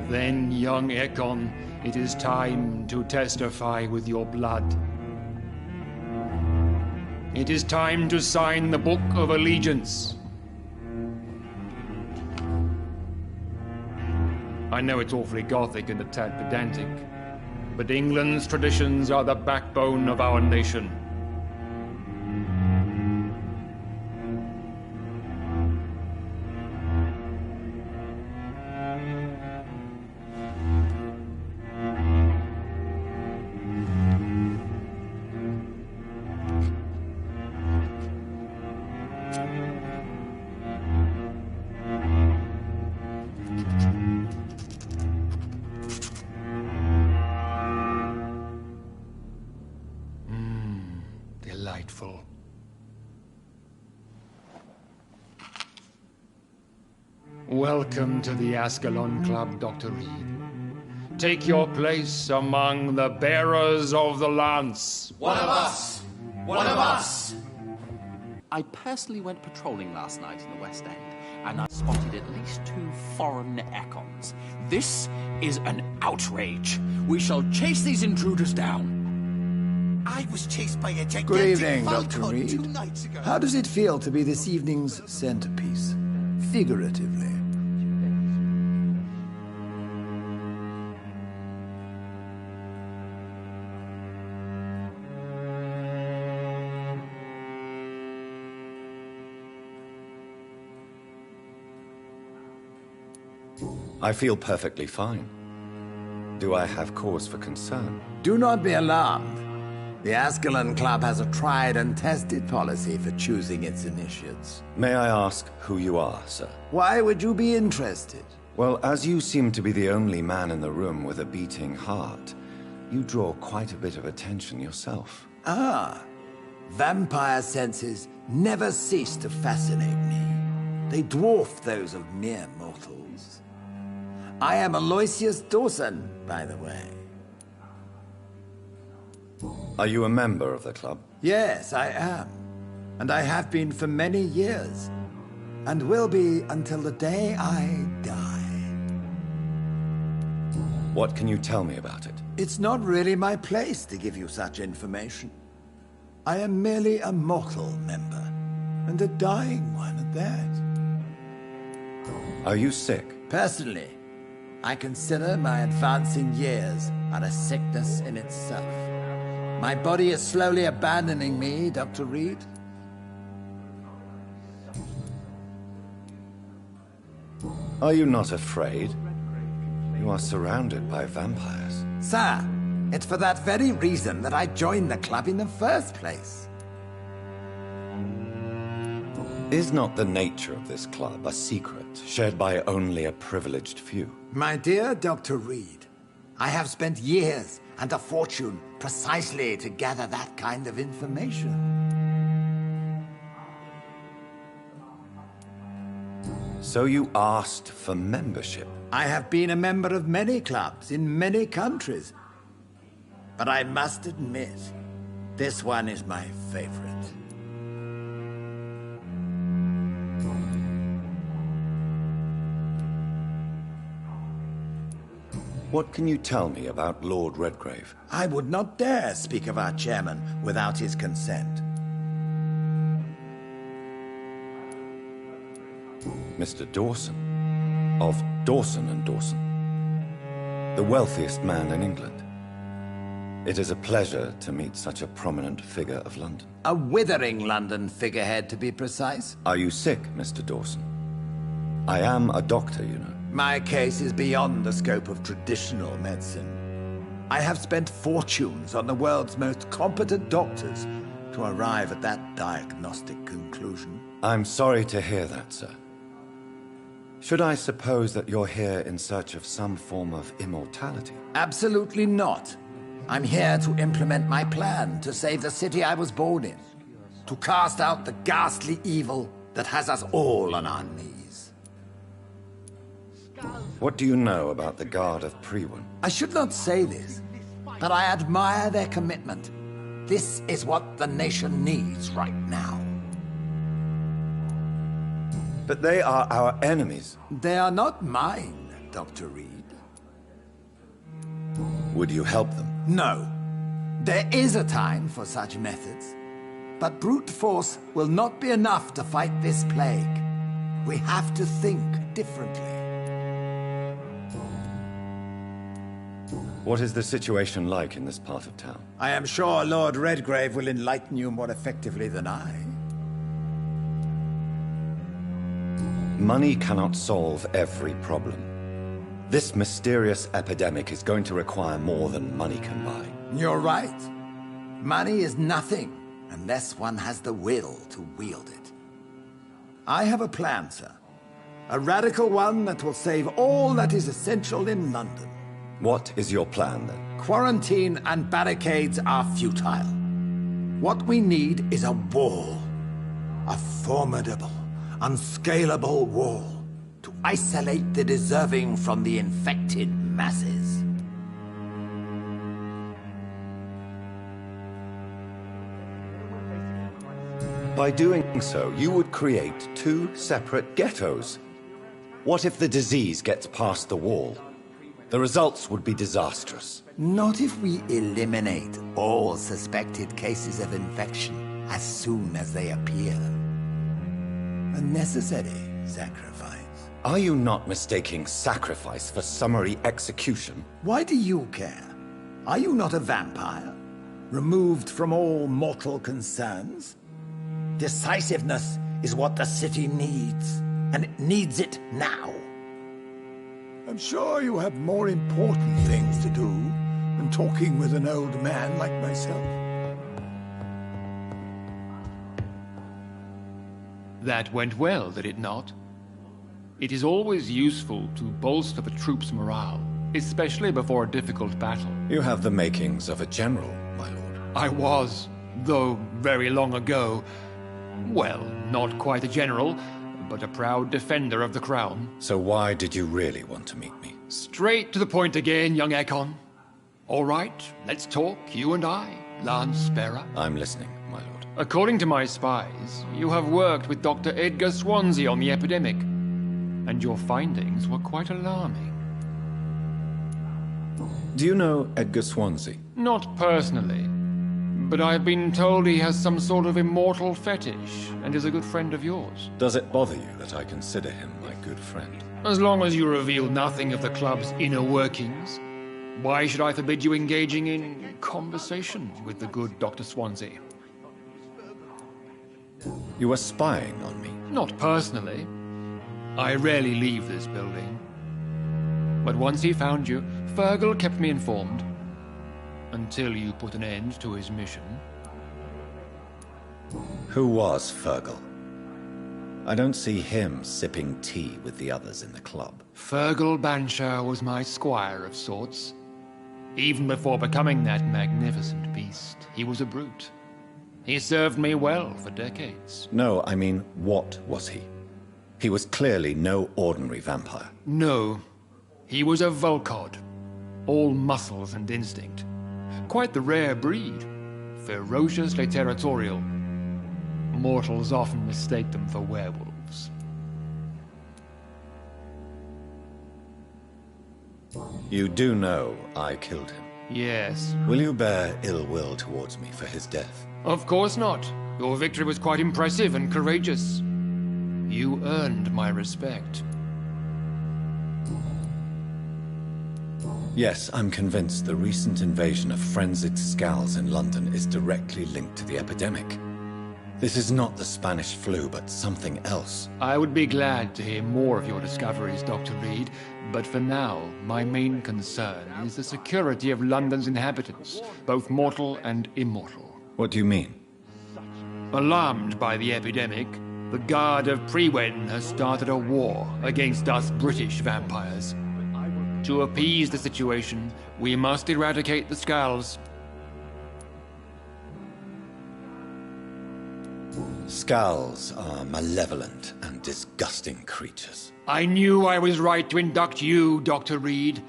Then, young Ekon, it is time to testify with your blood. It is time to sign the Book of Allegiance. I know it's awfully gothic and a tad pedantic, but England's traditions are the backbone of our nation. Delightful. Welcome to the Ascalon Club, Dr. Reed. Take your place among the bearers of the lance. One of us! One of us! I personally went patrolling last night in the West End, and I spotted at least 2 foreign Ekons. This is an outrage. We shall chase these intruders down. I was chased by a gigantic Good evening, Dr. falcon Reed. 2 nights ago. How does it feel to be this evening's centerpiece? Figuratively. I feel perfectly fine. Do I have cause for concern? Do not be alarmed. The Ascalon Club has a tried and tested policy for choosing its initiates. May I ask who you are, sir? Why would you be interested? Well, as you seem to be the only man in the room with a beating heart, you draw quite a bit of attention yourself. Ah, vampire senses never cease to fascinate me. They dwarf those of mere mortals. I am Aloysius Dawson, by the way. Are you a member of the club? Yes, I am. And I have been for many years. And will be until the day I die. What can you tell me about it? It's not really my place to give you such information. I am merely a mortal member, and a dying one at that. Are you sick? Personally, I consider my advancing years are a sickness in itself. My body is slowly abandoning me, Dr. Reed. Are you not afraid? You are surrounded by vampires. Sir, it's for that very reason that I joined the club in the first place. Is not the nature of this club a secret, shared by only a privileged few? My dear Dr. Reed, I have spent years and a fortune precisely to gather that kind of information. So you asked for membership? I have been a member of many clubs in many countries. But I must admit, this one is my favorite. What can you tell me about Lord Redgrave? I would not dare speak of our chairman without his consent. Mr. Dawson, of Dawson and Dawson, the wealthiest man in England. It is a pleasure to meet such a prominent figure of London. A withering London figurehead, to be precise. Are you sick, Mr. Dawson? I am a doctor, you know. My case is beyond the scope of traditional medicine. I have spent fortunes on the world's most competent doctors to arrive at that diagnostic conclusion. I'm sorry to hear that, sir. Should I suppose that you're here in search of some form of immortality? Absolutely not. I'm here to implement my plan to save the city I was born in. To cast out the ghastly evil that has us all on our knees. What do you know about the Guard of Priwen? I should not say this, but I admire their commitment. This is what the nation needs right now. But they are our enemies. They are not mine, Dr. Reed. Would you help them? No. There is a time for such methods. But brute force will not be enough to fight this plague. We have to think differently. What is the situation like in this part of town? I am sure Lord Redgrave will enlighten you more effectively than I. Money cannot solve every problem. This mysterious epidemic is going to require more than money can buy. You're right. Money is nothing unless one has the will to wield it. I have a plan, sir. A radical one that will save all that is essential in London. What is your plan, then? Quarantine and barricades are futile. What we need is a wall. A formidable, unscalable wall to isolate the deserving from the infected masses. By doing so, you would create two separate ghettos. What if the disease gets past the wall? The results would be disastrous. Not if we eliminate all suspected cases of infection as soon as they appear. A necessary sacrifice. Are you not mistaking sacrifice for summary execution? Why do you care? Are you not a vampire? Removed from all mortal concerns? Decisiveness is what the city needs, and it needs it now. I'm sure you have more important things to do than talking with an old man like myself. That went well, did it not? It is always useful to bolster the troops' morale, especially before a difficult battle. You have the makings of a general, my lord. I was, though very long ago. Well, not quite a general, but a proud defender of the crown. So why did you really want to meet me? Straight to the point again, young Ekon. All right, let's talk, you and I, Lance Sparrow. I'm listening, my lord. According to my spies, you have worked with Dr. Edgar Swansea on the epidemic, and your findings were quite alarming. Do you know Edgar Swansea? Not personally, but I've been told he has some sort of immortal fetish and is a good friend of yours. Does it bother you that I consider him my good friend? As long as you reveal nothing of the club's inner workings, why should I forbid you engaging in conversation with the good Dr. Swansea? You were spying on me? Not personally. I rarely leave this building. But once he found you, Fergal kept me informed. Until you put an end to his mission. Who was Fergal? I don't see him sipping tea with the others in the club. Fergal Banshire was my squire of sorts. Even before becoming that magnificent beast, he was a brute. He served me well for decades. No, I mean, what was he? He was clearly no ordinary vampire. No. He was a Volcod. All muscles and instinct. Quite the rare breed. Ferociously territorial. Mortals often mistake them for werewolves. You do know I killed him? Yes. Will you bear ill will towards me for his death? Of course not. Your victory was quite impressive and courageous. You earned my respect. Yes, I'm convinced the recent invasion of frenzied Skulls in London is directly linked to the epidemic. This is not the Spanish flu, but something else. I would be glad to hear more of your discoveries, Dr. Reed, but for now, my main concern is the security of London's inhabitants, both mortal and immortal. What do you mean? Alarmed by the epidemic, the Guard of Prewen has started a war against us British vampires. To appease the situation, we must eradicate the Skulls. Skulls are malevolent and disgusting creatures. I knew I was right to induct you, Dr. Reed.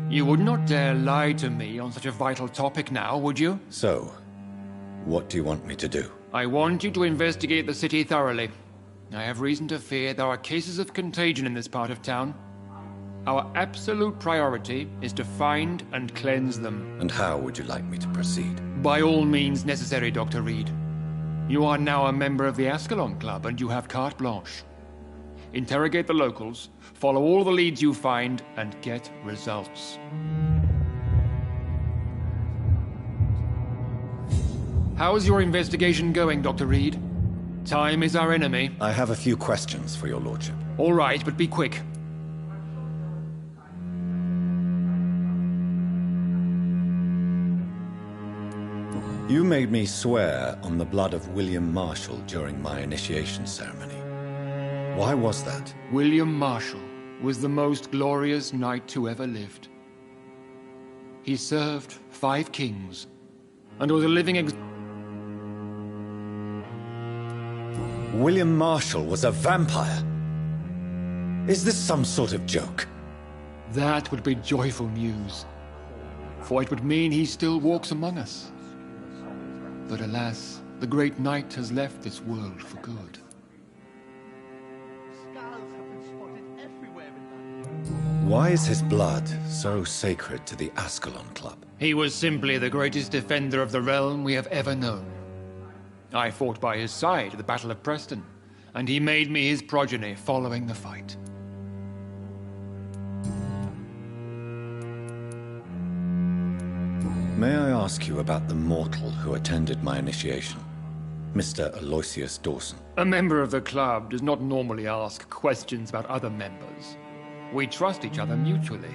You would not dare lie to me on such a vital topic now, would you? So, what do you want me to do? I want you to investigate the city thoroughly. I have reason to fear there are cases of contagion in this part of town. Our absolute priority is to find and cleanse them. And how would you like me to proceed? By all means necessary, Dr. Reed. You are now a member of the Ascalon Club, and you have carte blanche. Interrogate the locals, follow all the leads you find, and get results. How's your investigation going, Dr. Reed? Time is our enemy. I have a few questions for your lordship. All right, but be quick. You made me swear on the blood of William Marshall during my initiation ceremony. Why was that? William Marshall was the most glorious knight who ever lived. He served 5 kings, and was a living William Marshall was a vampire? Is this some sort of joke? That would be joyful news, for it would mean he still walks among us. But alas, the great knight has left this world for good. Why is his blood so sacred to the Ascalon Club? He was simply the greatest defender of the realm we have ever known. I fought by his side at the Battle of Preston, and he made me his progeny following the fight. May I ask you about the mortal who attended my initiation? Mr. Aloysius Dawson. A member of the club does not normally ask questions about other members. We trust each other mutually.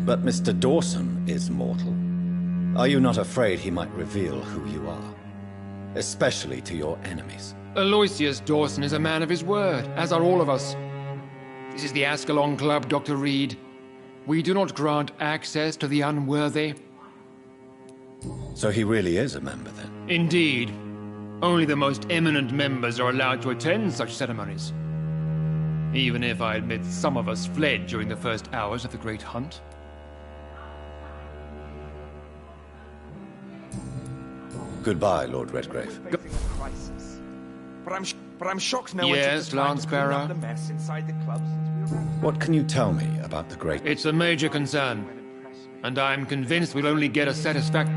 But Mr. Dawson is mortal. Are you not afraid he might reveal who you are? Especially to your enemies. Aloysius Dawson is a man of his word, as are all of us. This is the Ascalon Club, Dr. Reed. We do not grant access to the unworthy. So he really is a member, then? Indeed. Only the most eminent members are allowed to attend such ceremonies. Even if I admit some of us fled during the first hours of the Great Hunt. Goodbye, Lord Redgrave. Crisis. But I'm shocked no one yes, took the time Lance to clean Bearer. up the mess inside the club since we arrived. What can you tell me about the Great... It's a major concern, and I'm convinced we'll only get a satisfactory...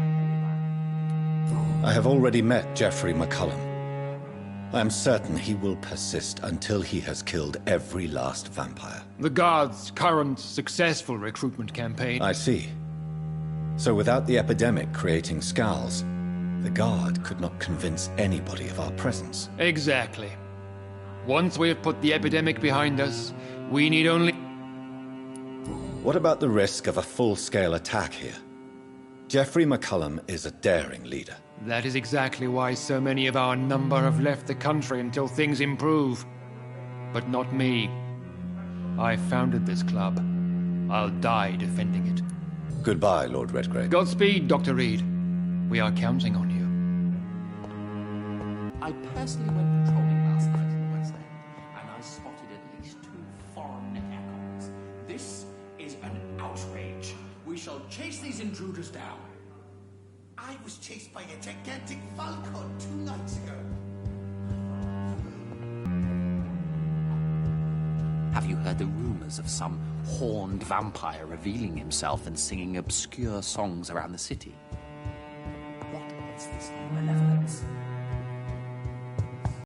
I have already met Geoffrey McCullum. I am certain he will persist until he has killed every last vampire. The Guard's current successful recruitment campaign... I see. So without the epidemic creating Skulls, the Guard could not convince anybody of our presence. Exactly. Once we have put the epidemic behind us, we need only... What about the risk of a full-scale attack here? Geoffrey McCullum is a daring leader. That is exactly why so many of our number have left the country until things improve. But not me. I founded this club. I'll die defending it. Goodbye, Lord Redgrave. Godspeed, Dr. Reed. We are counting on you. I personally went patrolling last night in the West End, and I spotted at least 2 foreign echoes. This is an outrage. We shall chase these intruders down. I was chased by a gigantic falcon 2 nights ago. Have you heard the rumors of some horned vampire revealing himself and singing obscure songs around the city? What is this malevolence?